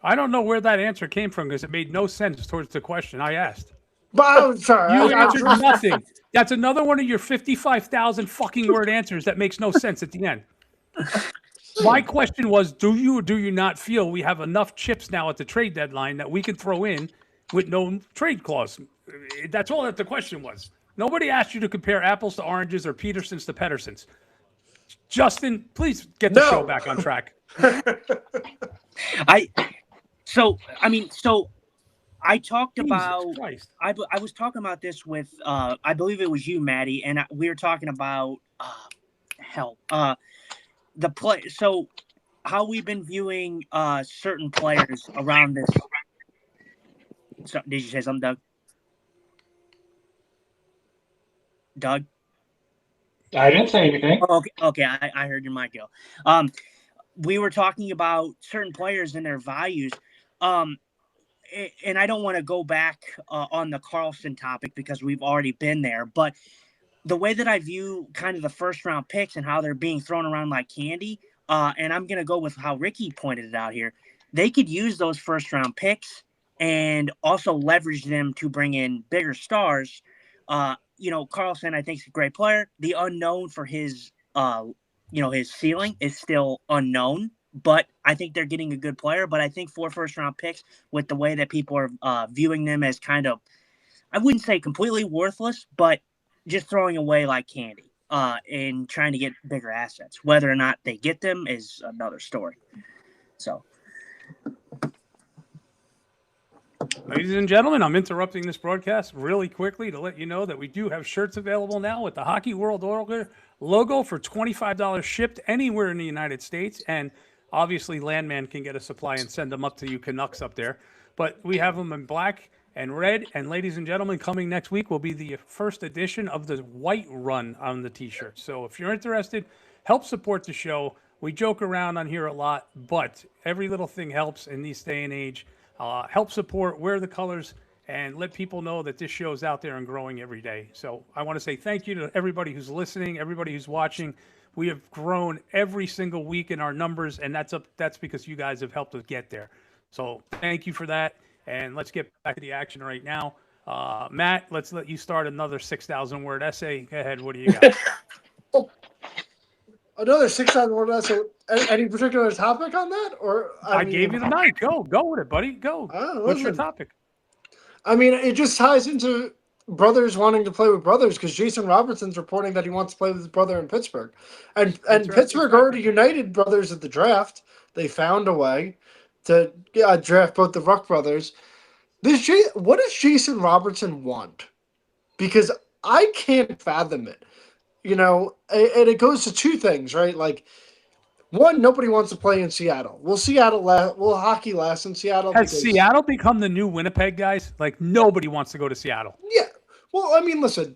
I don't know where that answer came from because it made no sense towards the question I asked. But I'm sorry. You answered nothing. That's another one of your 55,000 fucking word answers that makes no sense at the end. My question was, do you or do you not feel we have enough chips now at the trade deadline that we can throw in with no trade clause? That's all that the question was. Nobody asked you to compare apples to oranges or Petersons to Pedersons. Justin, please get the show back on track. I talked about. Jesus Christ. I was talking about this with I believe it was you, Maddie, and we were talking about the play. So how we've been viewing certain players around this. So, did you say something, Doug? Doug? I didn't say anything. Okay. I heard your mic go. We were talking about certain players and their values. And I don't want to go back on the Carlson topic because we've already been there. But the way that I view kind of the first round picks and how they're being thrown around like candy, and I'm going to go with how Ricky pointed it out here, they could use those first round picks and also leverage them to bring in bigger stars. Carlson, I think, is a great player. The unknown for his ceiling is still unknown. But I think they're getting a good player. But I think 4 first-round picks, with the way that people are viewing them as kind of, I wouldn't say completely worthless, but just throwing away like candy and trying to get bigger assets. Whether or not they get them is another story. So, ladies and gentlemen, I'm interrupting this broadcast really quickly to let you know that we do have shirts available now with the Hockey World logo for $25 shipped anywhere in the United States. And Obviously, Landman can get a supply and send them up to you Canucks up there. But we have them in black and red. And ladies and gentlemen, coming next week will be the first edition of the white run on the T-shirt. So if you're interested, help support the show. We joke around on here a lot, but every little thing helps in this day and age. Help support, wear the colors, and let people know that this show is out there and growing every day. So I want to say thank you to everybody who's listening, everybody who's watching. We have grown every single week in our numbers, and that's because you guys have helped us get there. So thank you for that, and let's get back to the action right now. Matt, let's let you start another 6,000-word essay. Go ahead. What do you got? Another 6,000-word essay. Any particular topic on that? Or I gave you the night. Go with it, buddy. Go. What's your topic? I mean, it just ties into brothers wanting to play with brothers because Jason Robertson's reporting that he wants to play with his brother in Pittsburgh. And Pittsburgh already united brothers at the draft. They found a way to draft both the Ruck brothers. What does Jason Robertson want? Because I can't fathom it. You know, and it goes to two things, right? Like, one, nobody wants to play in Seattle. Will hockey last in Seattle? Has Seattle become the new Winnipeg, guys? Like, nobody wants to go to Seattle. Yeah. Well, I mean, listen.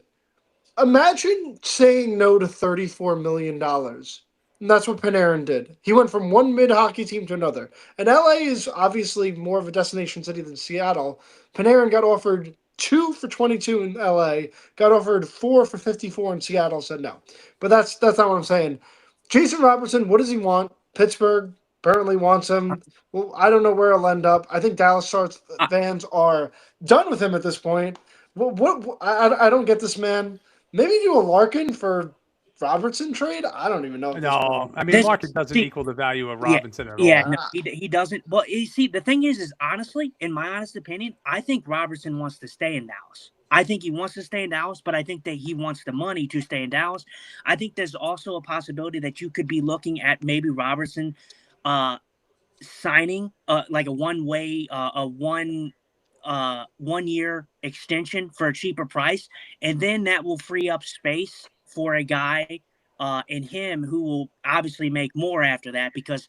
Imagine saying no to $34 million. And that's what Panarin did. He went from one mid-hockey team to another. And LA is obviously more of a destination city than Seattle. Panarin got offered 2 for 22 in LA, got offered 4 for 54 in Seattle, said no. But that's not what I'm saying. Jason Robertson, what does he want? Pittsburgh apparently wants him. Well, I don't know where he'll end up. I think Dallas Stars fans are done with him at this point. I don't get this man. Maybe do a Larkin for Robertson trade? I don't even know. No, I mean, Larkin doesn't equal the value of Robinson at all. Yeah, no, he doesn't. Well, you see, the thing is honestly, in my honest opinion, I think Robertson wants to stay in Dallas. I think he wants to stay in Dallas, but I think that he wants the money to stay in Dallas. I think there's also a possibility that you could be looking at maybe Robertson signing like a one-year extension for a cheaper price, and then that will free up space for a guy in him who will obviously make more after that because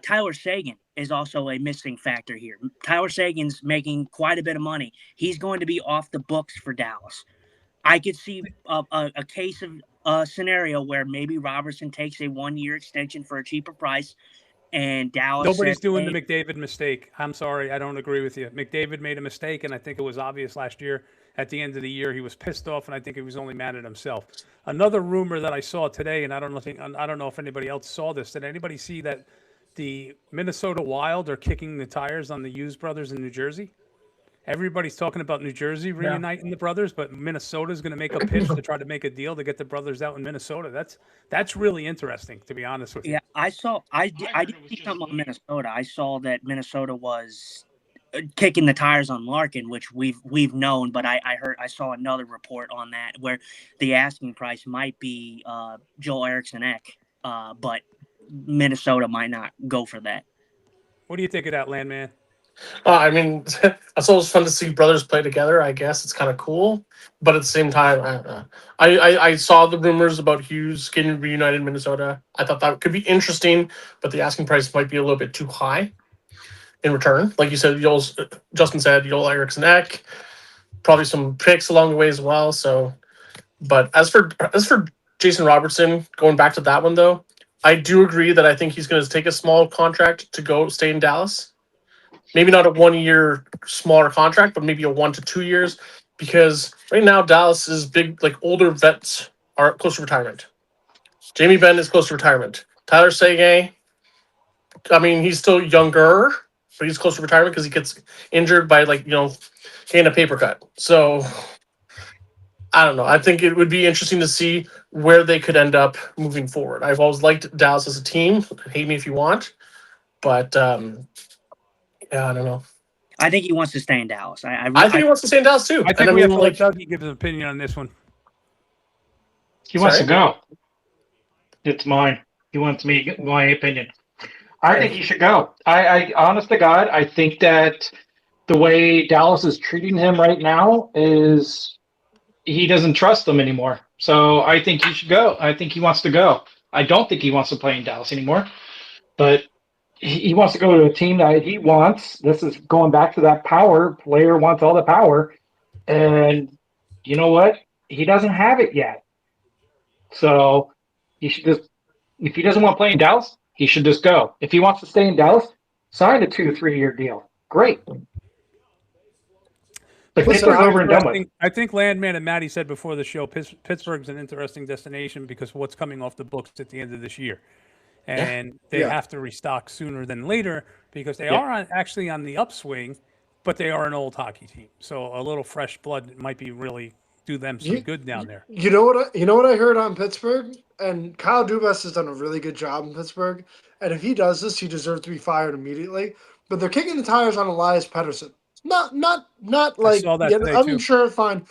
Tyler Seguin is also a missing factor here. Tyler Seguin's making quite a bit of money. He's going to be off the books for Dallas. I could see a case of a scenario where maybe Robertson takes a one-year extension for a cheaper price, and Dallas. Nobody's doing the McDavid mistake. I'm sorry, I don't agree with you. McDavid made a mistake, and I think it was obvious last year. At the end of the year, he was pissed off, and I think he was only mad at himself. Another rumor that I saw today, and I don't know if anybody else saw this. Did anybody see that the Minnesota Wild are kicking the tires on the Hughes brothers in New Jersey? Everybody's talking about New Jersey reuniting the brothers, but Minnesota's going to make a pitch to try to make a deal to get the brothers out in Minnesota. That's really interesting, to be honest with you. Yeah, I did see something on Minnesota. I saw that Minnesota was kicking the tires on Larkin, which we've known, but I saw another report on that where the asking price might be Joel Eriksson-Ek, but Minnesota might not go for that. What do you think of that, Landman? I mean, it's always fun to see brothers play together. I guess it's kind of cool, but at the same time, I saw the rumors about Hughes getting reunited in Minnesota. I thought that could be interesting, but the asking price might be a little bit too high in return. Like you said, Justin said, Joel Eriksson-Ek, probably some picks along the way as well. So, but as for Jason Robertson, going back to that one though, I do agree that I think he's going to take a small contract to go stay in Dallas. Maybe not a 1 year smaller contract, but maybe a 1 to 2 years, because right now Dallas is big, like older vets are close to retirement. Jamie Benn is close to retirement. Tyler Seguin, I mean, he's still younger, but he's close to retirement because he gets injured by getting a paper cut. So I don't know. I think it would be interesting to see where they could end up moving forward. I've always liked Dallas as a team. Hate me if you want, but yeah, I don't know. I think he wants to stay in Dallas. I think he wants to stay in Dallas too. I think we have to let Dougie give his opinion on this one. He wants to go. It's mine. He wants my opinion. I think he should go. I honest to God, I think that the way Dallas is treating him right now is he doesn't trust them anymore. So I think he should go. I think he wants to go. I don't think he wants to play in Dallas anymore. But he wants to go to a team that he wants. This is going back to that power. Player wants all the power. And you know what? He doesn't have it yet. So he should just, if he doesn't want to play in Dallas, he should just go. If he wants to stay in Dallas, sign a 2-3 year deal. Great. The Listen, Pittsburgh's over and done with. I think Landman and Maddie said before the show, Pittsburgh's an interesting destination because of what's coming off the books at the end of this year. And they Yeah. have to restock sooner than later because they are actually on the upswing, but they are an old hockey team. So a little fresh blood might be really do them some good down there. You know what I heard on Pittsburgh, and Kyle Dubas has done a really good job in Pittsburgh. And if he does this, he deserves to be fired immediately. But they're kicking the tires on Elias Pettersson. Not like saw that today, I'm too. sure, fine.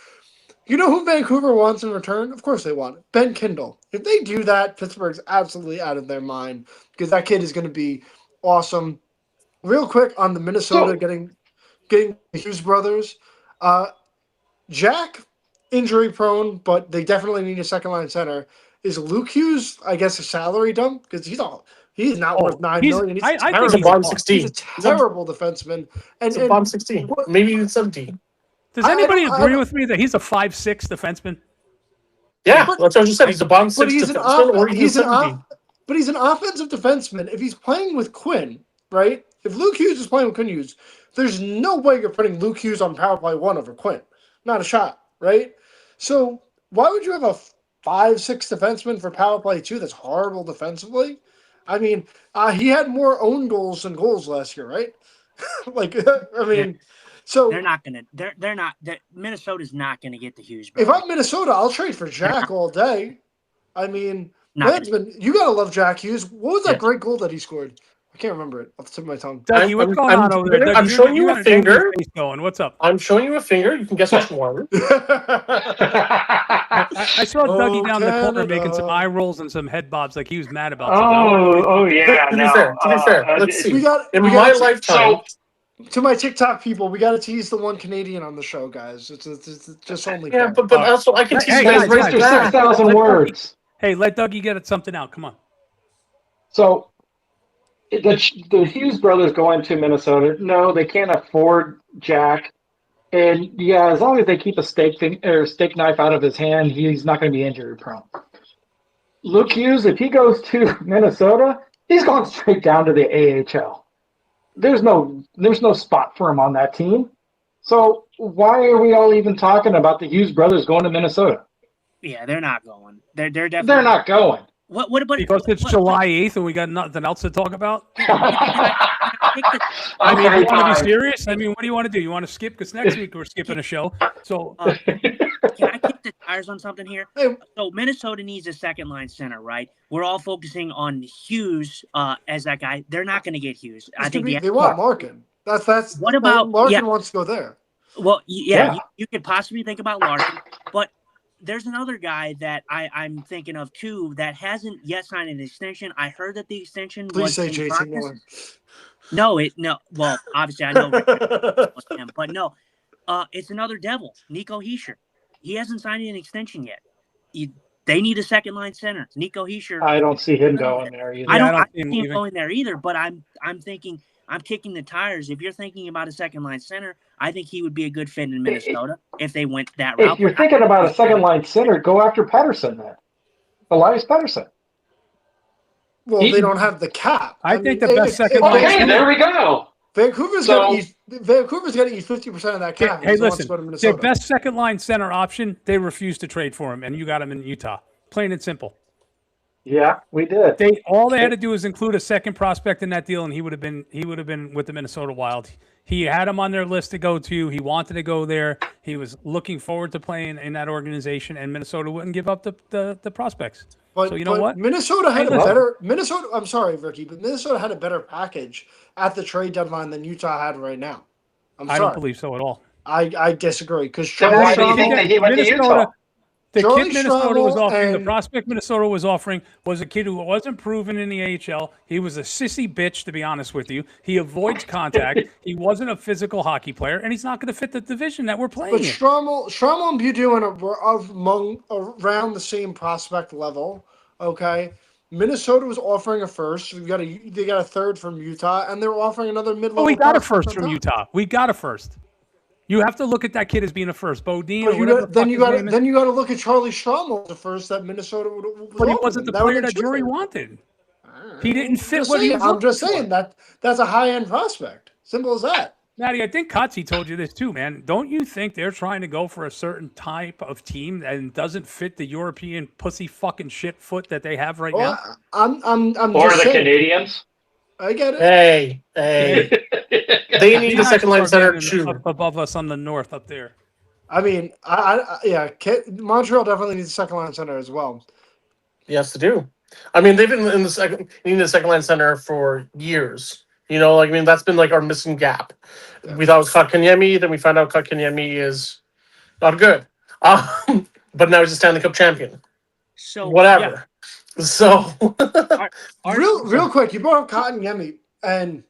You know who Vancouver wants in return? Of course they want it. Ben Kindle. If they do that, Pittsburgh's absolutely out of their mind because that kid is going to be awesome. Real quick on the Minnesota getting the Hughes brothers. Jack, injury prone, but they definitely need a second line center. Is Luke Hughes, I guess, a salary dump? Because he's not worth $9 million. He's I think terrible. He's a bottom 16. He's a terrible defenseman. And, It's a bottom 16. Maybe even 17. Does anybody I agree don't- with me that he's a 5'6" defenseman? Yeah, But- that's what I just said. He's a bottom but 6 he's an defenseman, or he's a 17. but he's an offensive defenseman. If he's playing with Quinn, right? If Luke Hughes is playing with Quinn Hughes, there's no way you're putting Luke Hughes on power play 1 over Quinn. Not a shot, right? So why would you have a 5'6" defenseman for power play 2 that's horrible defensively? I mean, he had more own goals than goals last year, right? So They're not gonna. They're not. Minnesota's not gonna get the Hughes. if Brothers. I'm Minnesota, I'll trade for Jack all day. I mean, Not gonna- Landsman, you gotta love Jack Hughes. What was that Yeah. great goal that he scored? I can't remember it off the tip of my tongue. Dougie, what's going I'm- on over there? I'm Dougie, showing you a got an angry finger. face going. What's up? I'm showing you a finger. You can guess which one. I saw Dougie down the corner Canada. making some eye rolls and some head bobs like he was mad about something. Oh yeah. To be no, fair, let's see. we got In we my gotta- lifetime, to my TikTok people, we got to tease the one Canadian on the show, guys. It's just only yeah, fair. but also I can teach Hey, you guys guys, right guys, to Mr. that. 6,000 words. Hey, let Dougie get something out. Come on. So the Hughes brothers going to Minnesota. No, they can't afford Jack. And yeah, as long as they keep a steak knife out of his hand, he's not going to be injury prone. Luke Hughes, if he goes to Minnesota, he's going straight down to the AHL. There's no spot for him on that team. So why are we all even talking about the Hughes brothers going to Minnesota? Yeah, they're not going. They're definitely. They're not going. What about Because it's July 8th and we got nothing else to talk about? I mean, Okay, you want to fine. be serious? I mean, what do you want to do? You want to skip? Because next week we're skipping a show. So, Can I kick the tires on something here? Hey. So Minnesota needs a second line center, right? We're all focusing on Hughes as that guy. They're not going to get Hughes. I think they want Larkin. That's What about- Larkin yeah. wants to go there. Well, Yeah. you could possibly think about Larkin, but there's another guy that I'm thinking of too that hasn't yet signed an extension. I heard that the extension Please was say in JT progress. Miller. No. Well, obviously I know it was him, but no. It's another Devil, Nico Heischer. He hasn't signed an extension yet. They need a second line center. Nico Heischer. I don't see him going there either. I don't I don't see see him him either. going there either. But I'm thinking. I'm kicking the tires. If you're thinking about a second line center, I think he would be a good fit in Minnesota if they went that route. If you're But thinking about a second line center, go after Pettersson then. Elias Pettersson. Well, they don't have the cap. I think the best second line Okay, there we go. Vancouver's So- gonna eat 50% of that cap. hey, if he wants to listen, go to their Minnesota. best second line center option, they refused to trade for him, and you got him in Utah. Plain and simple. Yeah, we did. All they had to do is include a second prospect in that deal, and he would have been with the Minnesota Wild. He had him on their list to go to. He wanted to go there. He was looking forward to playing in that organization, and Minnesota wouldn't give up the prospects. But, So you know but what? Minnesota had Hey, a listen. better Minnesota. I'm sorry, Ricky, but Minnesota had a better package at the trade deadline than Utah had right now. I'm I sorry. don't believe so at all. I disagree because So why do you think that he went to Utah? The Charlie kid Minnesota was Strobel offering, the and- prospect Minnesota was offering, was a kid who wasn't proven in the AHL. He was a sissy bitch, to be honest with you. He avoids contact. He wasn't a physical hockey player, and he's not going to fit the division that we're playing But in. Stromel and Budin were around the same prospect level. Okay, Minnesota was offering a first. They got a third from Utah, and they were offering another mid-level. Oh, we got a prospect first on from top. Utah. We got a first. You have to look at that kid as being a first. Bodine But or whatever the fuck his name is. then you got to look at Charlie Stromel as the first that Minnesota was But he offering wasn't the them. That player would've that been Drury two. wanted. He didn't fit Just what he saying, was I'm looking just for. saying that's a high-end prospect. Simple as that. Matty, I think Kotze told you this too, man. Don't you think they're trying to go for a certain type of team and doesn't fit the European pussy fucking shit foot that they have right now? Well, I'm Or just the saying. Canadians. I get it. Hey, they need a Nice second line for center being too. up above us on the north up there. I mean, Montreal definitely needs a second line center as well. Yes, they do. I mean, they've been needing a second line center for years. You know, like I mean, that's been like our missing gap. Yeah. We thought it was Kotkaniemi, then we found out Kotkaniemi is not good. But now he's a Stanley Cup champion. So Whatever. So Real quick, you brought up Cotton Yemi, and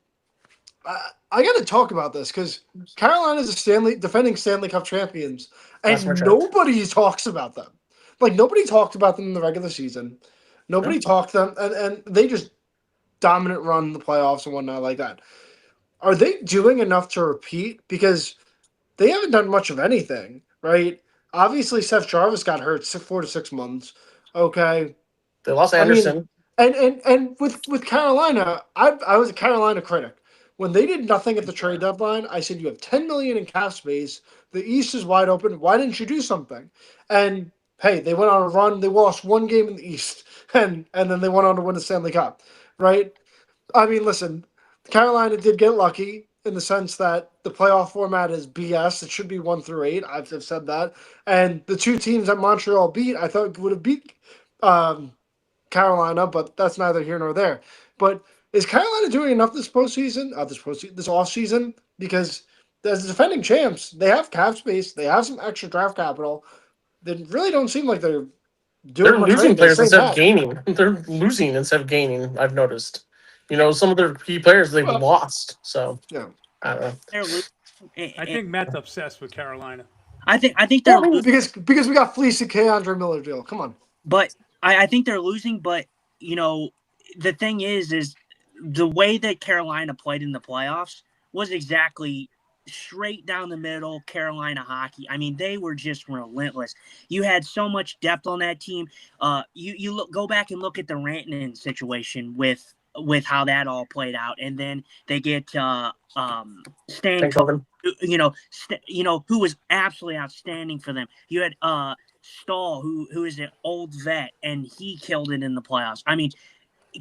I got to talk about this because Carolina's defending Stanley Cup champions, That's my and check. nobody talks about them. Like nobody talked about them in the regular season. Nobody talked them, and they just dominant run in the playoffs and whatnot like that. Are they doing enough to repeat? Because they haven't done much of anything, right? Obviously, Seth Jarvis got hurt 4 to 6 months. Okay, they lost I mean, Anderson. and with Carolina, I was a Carolina critic. When they did nothing at the trade deadline, I said you have $10 million in cap space. The East is wide open. Why didn't you do something? And hey, they went on a run. They lost one game in the East, and then they went on to win the Stanley Cup, right? I mean, listen, Carolina did get lucky in the sense that the playoff format is BS. It should be 1 through 8. I've said that. And the two teams that Montreal beat, I thought would have beat Carolina, but that's neither here nor there. But is Carolina doing enough this postseason, this offseason? Because as the defending champs, they have cap space, they have some extra draft capital. They really don't seem like they're doing They're much losing right. players They say instead of that. gaining. They're losing instead of gaining. I've noticed. You know, some of their key players they've Well, lost. So Yeah. I don't know. they're losing. I think Matt's obsessed with Carolina. I think they're Well, I mean, losing, because we got fleeced at Andre Miller deal. Come on. but I think they're losing. But you know, the thing is the way that Carolina played in the playoffs was exactly straight down the middle Carolina hockey. I mean, they were just relentless. You had so much depth on that team. Go back and look at the Rantanen situation with how that all played out, and then they get Stan, Eindhoven. who was absolutely outstanding for them. You had Stahl, who is an old vet, and he killed it in the playoffs. I mean,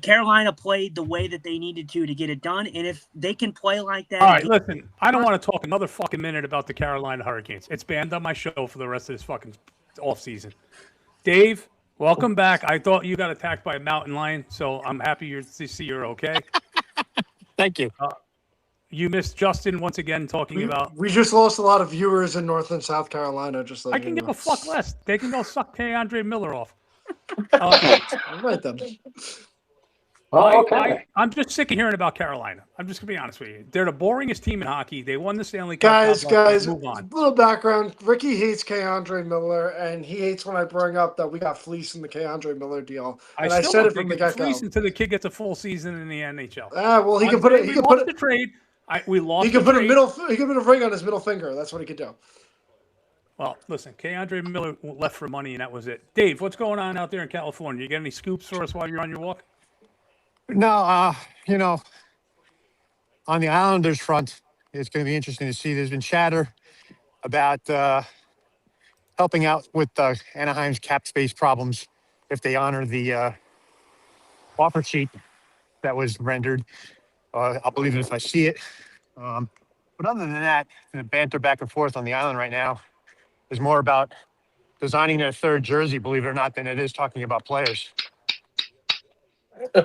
Carolina played the way that they needed to get it done, and if they can play like that, All right, listen, I don't want to talk another fucking minute about the Carolina Hurricanes. It's banned on my show for the rest of this fucking offseason. Dave, welcome back. I thought you got attacked by a mountain lion, so I'm happy to see you're okay. Thank you. You missed Justin once again talking about. We just lost a lot of viewers in North and South Carolina. Just like I can give a fuck less. They can go suck Andre Miller off. Right then. Oh, okay. I'm just sick of hearing about Carolina. I'm just gonna be honest with you. They're the boringest team in hockey. They won the Stanley Cup. Guys, move on. little background. Ricky hates Andre Miller, and he hates when I bring up that we got fleeced in the Andre Miller deal. And I said it from the get-go. Until the kid gets a full season in the NHL. Well, he could put it. He could put it. The trade. We lost. He could put a middle. He could put a ring on his middle finger. That's what he could do. Well, listen, Andre Miller left for money, and that was it. Dave, what's going on out there in California? You got any scoops for us while you're on your walk? No, on the Islanders front, it's going to be interesting to see. There's been chatter about helping out with Anaheim's cap space problems if they honor the offer sheet that was rendered. I'll believe it if I see it. But other than that, the banter back and forth on the island right now is more about designing their third jersey, believe it or not, than it is talking about players.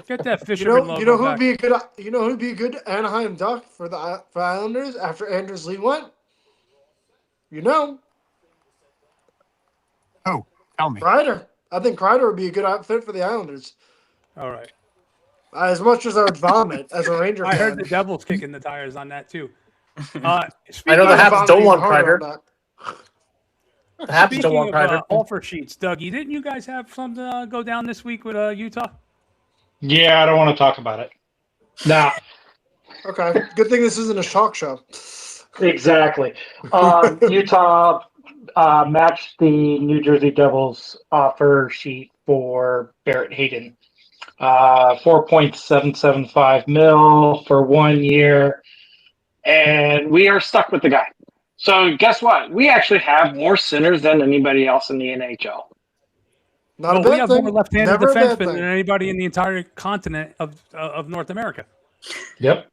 Get that fisherman logo You know who'd back. be a good. You know who'd be a good Anaheim Duck for the Islanders after Anders Lee went. You know, Oh, tell me. Kreider. I think Kreider would be a good outfit for the Islanders. All right. As much as I would vomit as a Ranger I fan. heard the Devils kicking the tires on that too. I know the Habs don't want Kreider. The Habs Speaking don't want of Kreider. offer sheets, Dougie, didn't you guys have something go down this week with Utah? Yeah, I don't want to talk about it. Nah, Okay. Good thing this isn't a talk show. exactly. Utah matched the New Jersey Devils offer sheet for Barrett Hayton. 4.775 mil for 1 year, and we are stuck with the guy. So guess what? We actually have more centers than anybody else in the NHL. Not Well, a we bad have thing. more left-handed Never a bad defensemen than thing. anybody in the entire continent of North America. Yep.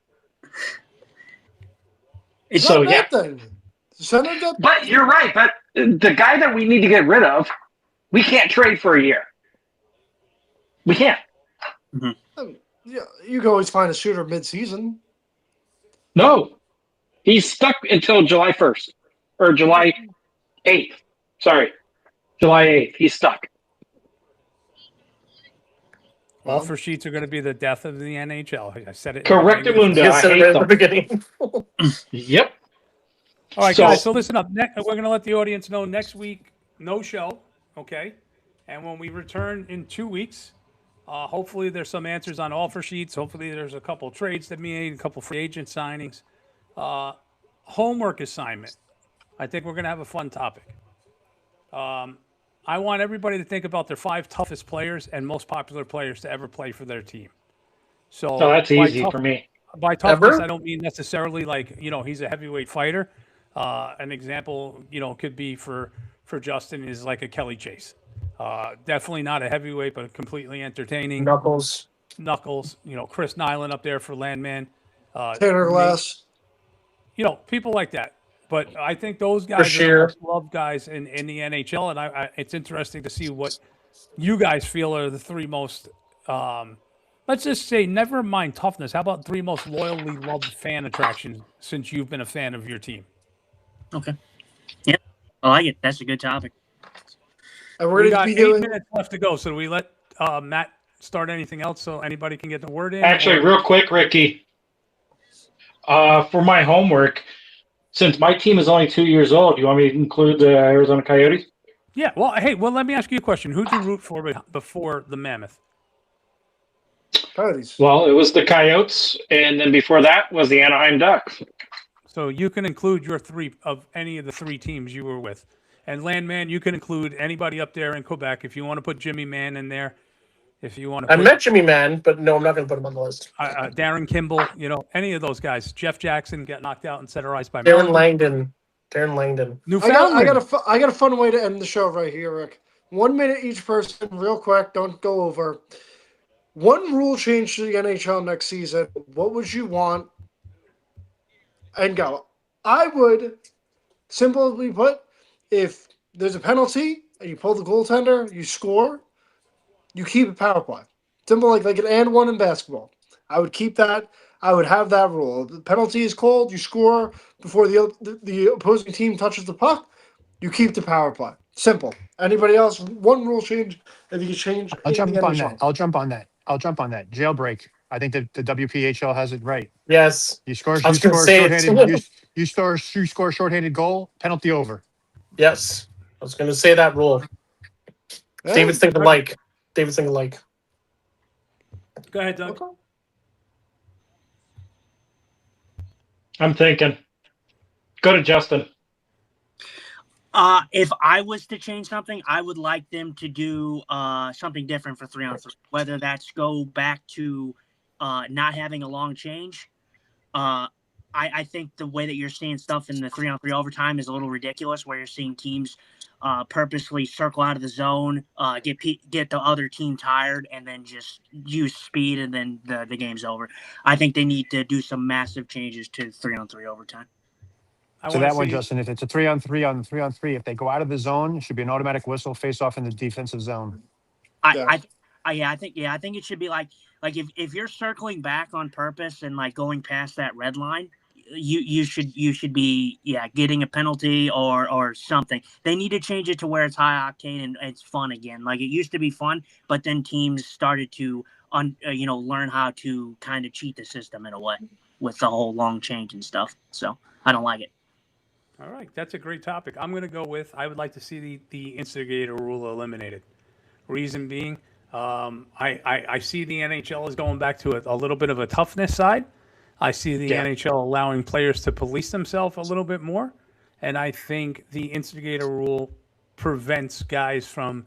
It's Not So a bad yeah, thing. Center depth. but you're right. But the guy that we need to get rid of, we can't trade for a year. We can't. Yeah, you can always find a shooter mid-season. No, he's stuck until July 1st or July 8th. Sorry, July 8th. He's stuck. Offer sheets are going to be the death of the NHL. I said it. Correctamundo. You I said it hate right at the them. beginning. Yep. All right, So- guys. So listen up. We're going to let the audience know next week, no show. Okay. And when we return in 2 weeks, hopefully there's some answers on offer sheets. Hopefully there's a couple trades that made, a couple free agent signings. Homework assignment. I think we're going to have a fun topic. I want everybody to think about their 5 toughest players and most popular players to ever play for their team. So Oh, that's by easy for me. By toughness, Ever? I don't mean necessarily like, he's a heavyweight fighter. An example, could be for Justin is like a Kelly Chase. Definitely not a heavyweight, but completely entertaining. Knuckles. Knuckles, Chris Nyland up there for Landman. Tanner Nate, Glass. people like that. But I think those guys are the sure. most loved guys in the NHL, and I it's interesting to see what you guys feel are the 3 most. Let's just say, never mind toughness. How about 3 most loyally loved fan attractions since you've been a fan of your team? okay. Yeah, I like it. That's a good topic. And We we're going got to 8 be doing. minutes left to go, so do we let Matt start anything else so anybody can get the word in? Actually, or- real quick, Ricky, for my homework, since my team is only 2 years old, do you want me to include the Arizona Coyotes? Yeah, well, hey, let me ask you a question. Who'd you root for before the Mammoth? Coyotes. Well, it was the Coyotes, and then before that was the Anaheim Ducks. So you can include your 3 of any of the 3 teams you were with. And Landman, you can include anybody up there in Quebec. If you want to put Jimmy Mann in there, if you want to I put met Jimmy Man, but no, I'm not going to put him on the list. Darren Kimball, any of those guys. Jeff Jackson got knocked out and set her ice by Darren Maryland. Langdon. Newfoundland. I got a fun way to end the show right here, Rick. 1 minute each person, real quick. Don't go over. 1 rule change to the NHL next season. What would you want? And go. I would simply put, if there's a penalty and you pull the goaltender, you score, you keep a power play. Simple like an and 1 in basketball. I would keep that. I would have that rule. If the penalty is called, you score before the opposing team touches the puck, you keep the power play. Simple. Anybody else? 1 rule change, if you can change. I'll jump in the on NHL. that. I'll jump on that. Jailbreak. I think that the WPHL has it right. Yes. You score I was gonna say it. shorthanded. You score a shorthanded goal. Penalty over. Yes. I was going to say that rule. Yeah. David's thinking alike. David's thinking alike. Go ahead, Doug. Okay. I'm thinking. Go to Justin. If I was to change something, I would like them to do something different for 3-on-3. Whether that's go back to not having a long change. I think the way that you're seeing stuff in the 3-on-3 overtime is a little ridiculous, where you're seeing teams purposely circle out of the zone, get the other team tired, and then just use speed, and then the game's over. I think they need to do some massive changes to 3-on-3 overtime. So that one, Justin, if it's a 3-on-3 on 3-on-3, if they go out of the zone, it should be an automatic whistle, face off in the defensive zone. I think it should be like if you're circling back on purpose and like going past that red line, you should be getting a penalty or something. They need to change it to where it's high octane and it's fun again. Like it used to be fun, but then teams started to learn how to kind of cheat the system in a way with the whole long change and stuff. So I don't like it. All right, that's a great topic. I'm going to go with I would like to see the instigator rule eliminated. Reason being, I see the NHL is going back to a little bit of a toughness side. I see the NHL allowing players to police themselves a little bit more. And I think the instigator rule prevents guys from,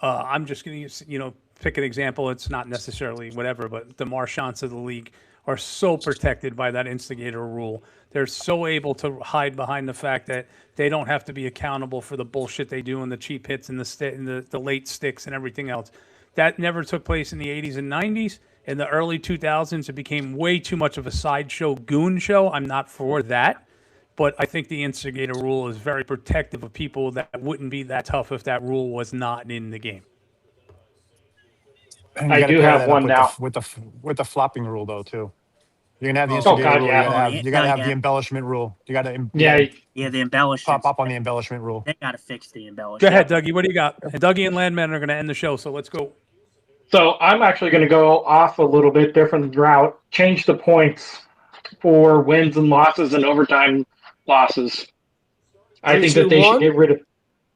I'm just going to pick an example. It's not necessarily whatever, but the Marchands of the league are so protected by that instigator rule. They're so able to hide behind the fact that they don't have to be accountable for the bullshit they do and the cheap hits and the late sticks and everything else. That never took place in the 80s and 90s. In the early 2000s, it became way too much of a sideshow goon show. I'm not for that. But I think the instigator rule is very protective of people that wouldn't be that tough if that rule was not in the game. And you I gotta do pair have that one up now. with the flopping rule though too. You're gonna have the Oh, instigator God, rule. yeah. You gotta have Yeah. the embellishment rule. You gotta Yeah, Yeah, the embellishments. pop up on the embellishment rule. They got to fix the embellishment. Go ahead, Dougie. What do you got? And Dougie and Landman are going to end the show, so let's go. so I'm actually going to go off a little bit different route. Change the points for wins and losses and overtime losses. I think that they should get rid of.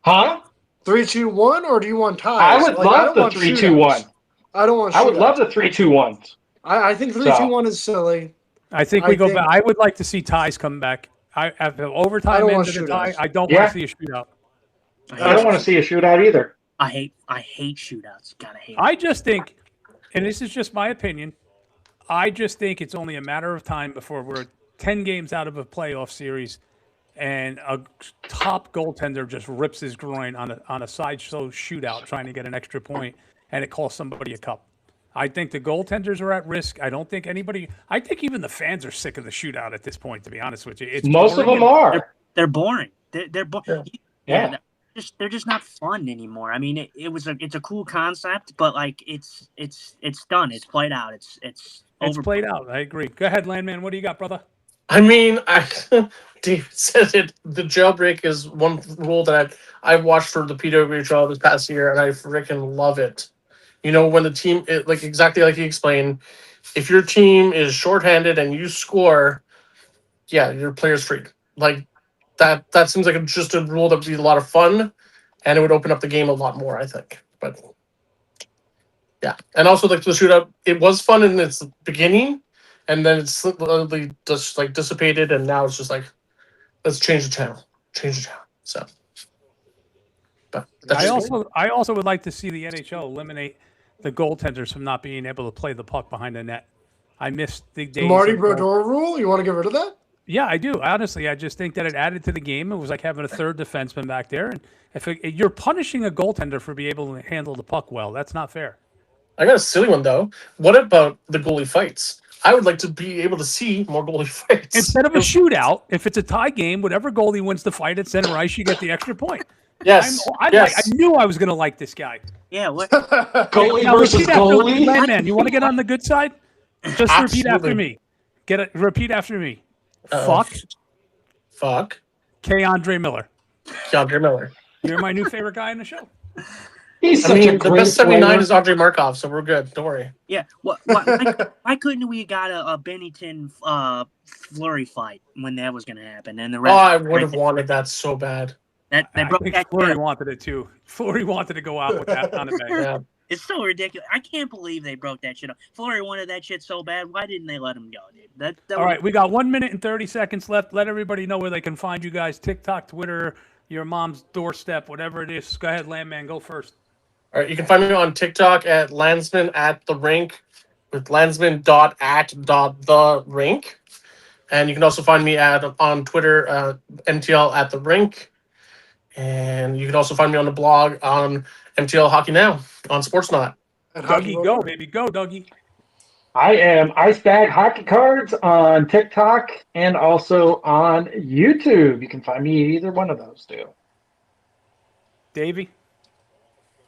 Huh? 3-2-1, or do you want ties? I would love the don't want 3-2-1. shootouts. I don't want. I would shootouts. love the 3-2-1s. I think 3-2-1 is silly. I think we go back. I would like to see ties come back. After I overtime don't want ends of the tie, shootouts. I don't Yeah. want to see a shootout. I don't want to see a shootout either. I hate shootouts. Gotta hate. I just think, and this is just my opinion, I just think it's only a matter of time before we're 10 games out of a playoff series and a top goaltender just rips his groin on a sideshow shootout trying to get an extra point, and it costs somebody a cup. I think the goaltenders are at risk. I don't think anybody. I think even the fans are sick of the shootout at this point. To be honest with you, it's Most of boring them and- are. They're boring. They're boring. Yeah. They're just not fun anymore. I mean, it's a cool concept, but like it's done. It's played out. It's It's over. played out. I agree. Go ahead, Landman. What do you got, brother? I mean, Dave said it. The jailbreak is one rule that I've watched for the PWHL this past year, and I freaking love it. You know, when the team, like exactly like you explained, if your team is shorthanded and you score, yeah, your player's free. Like that seems like just a rule that would be a lot of fun, and it would open up the game a lot more, I think. But yeah, and also like the shootout, it was fun in its beginning, and then it's slowly just like dissipated, and now it's just like, let's change the channel. So, but that's I also would like to see the NHL eliminate the goaltenders from not being able to play the puck behind the net. I missed the days. Marty of- Brodeur rule. You want to get rid of that? Yeah, I do. Honestly, I just think that it added to the game. It was like having a third defenseman back there, and if you're punishing a goaltender for being able to handle the puck well, that's not fair. I got a silly one though. What about the goalie fights? I would like to be able to see more goalie fights. Instead of a shootout, if it's a tie game, whatever goalie wins the fight at center ice, you get the extra point. Yes, I yes. knew I was going to like this guy. Yeah. What? Goalie Now, versus repeat after me, goalie. man. You want to get on the good side? Just repeat after Absolutely. me. Repeat after me. Uh-oh. Fuck. Fuck. K. Andre Miller. Andre Miller. You're my new favorite guy in the show. He's I such a mean, the great best 79 player. is Andre Markov, so we're good. Don't worry. Yeah. Why couldn't we got a Bennington Flurry fight when that was going to happen? And the Oh, rest. I would have wanted that so bad. That they I broke think that. Fleury wanted it too. Fleury wanted to go out with that on the bag. Yeah. It's so ridiculous. I can't believe they broke that shit up. Fleury wanted that shit so bad. Why didn't they let him go, dude? That All right, we got 1 minute and 30 seconds left. Let everybody know where they can find you guys. TikTok, Twitter, your mom's doorstep, whatever it is. Go ahead, Landman. Go first. All right, you can find me on TikTok at Landsman at the rink with landsman.at.the rink. And you can also find me on Twitter, MTL at the rink. And you can also find me on the blog on MTL Hockey Now on Sportsnaut. Dougie, go, baby. Go, Dougie. I am Icebag Hockey Cards on TikTok and also on YouTube. You can find me either one of those two. Davey.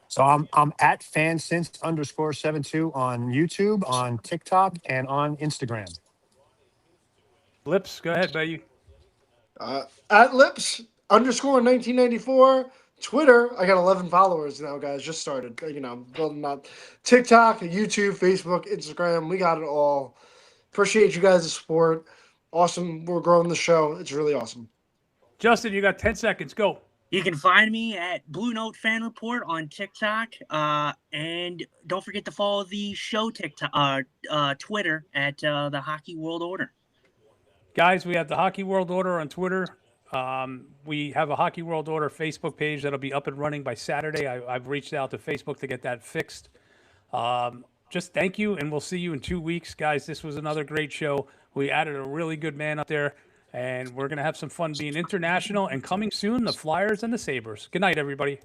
So I'm at fansince_72 on YouTube, on TikTok, and on Instagram. Lips, go ahead, baby. At Lips _1994. Twitter, I got 11 followers now, guys. Just started, building up. TikTok, YouTube, Facebook, Instagram. We got it all. Appreciate you guys' support. Awesome. We're growing the show. It's really awesome. Justin, you got 10 seconds. Go. You can find me at Blue Note Fan Report on TikTok, and don't forget to follow the show TikTok, Twitter at the Hockey World Order. Guys, we have the Hockey World Order on Twitter. We have a Hockey World Order Facebook page that'll be up and running by Saturday. I've reached out to Facebook to get that fixed. Just thank you, and we'll see you in 2 weeks. Guys, this was another great show. We added a really good man up there, and we're going to have some fun being international. And coming soon, the Flyers and the Sabres. Good night, everybody.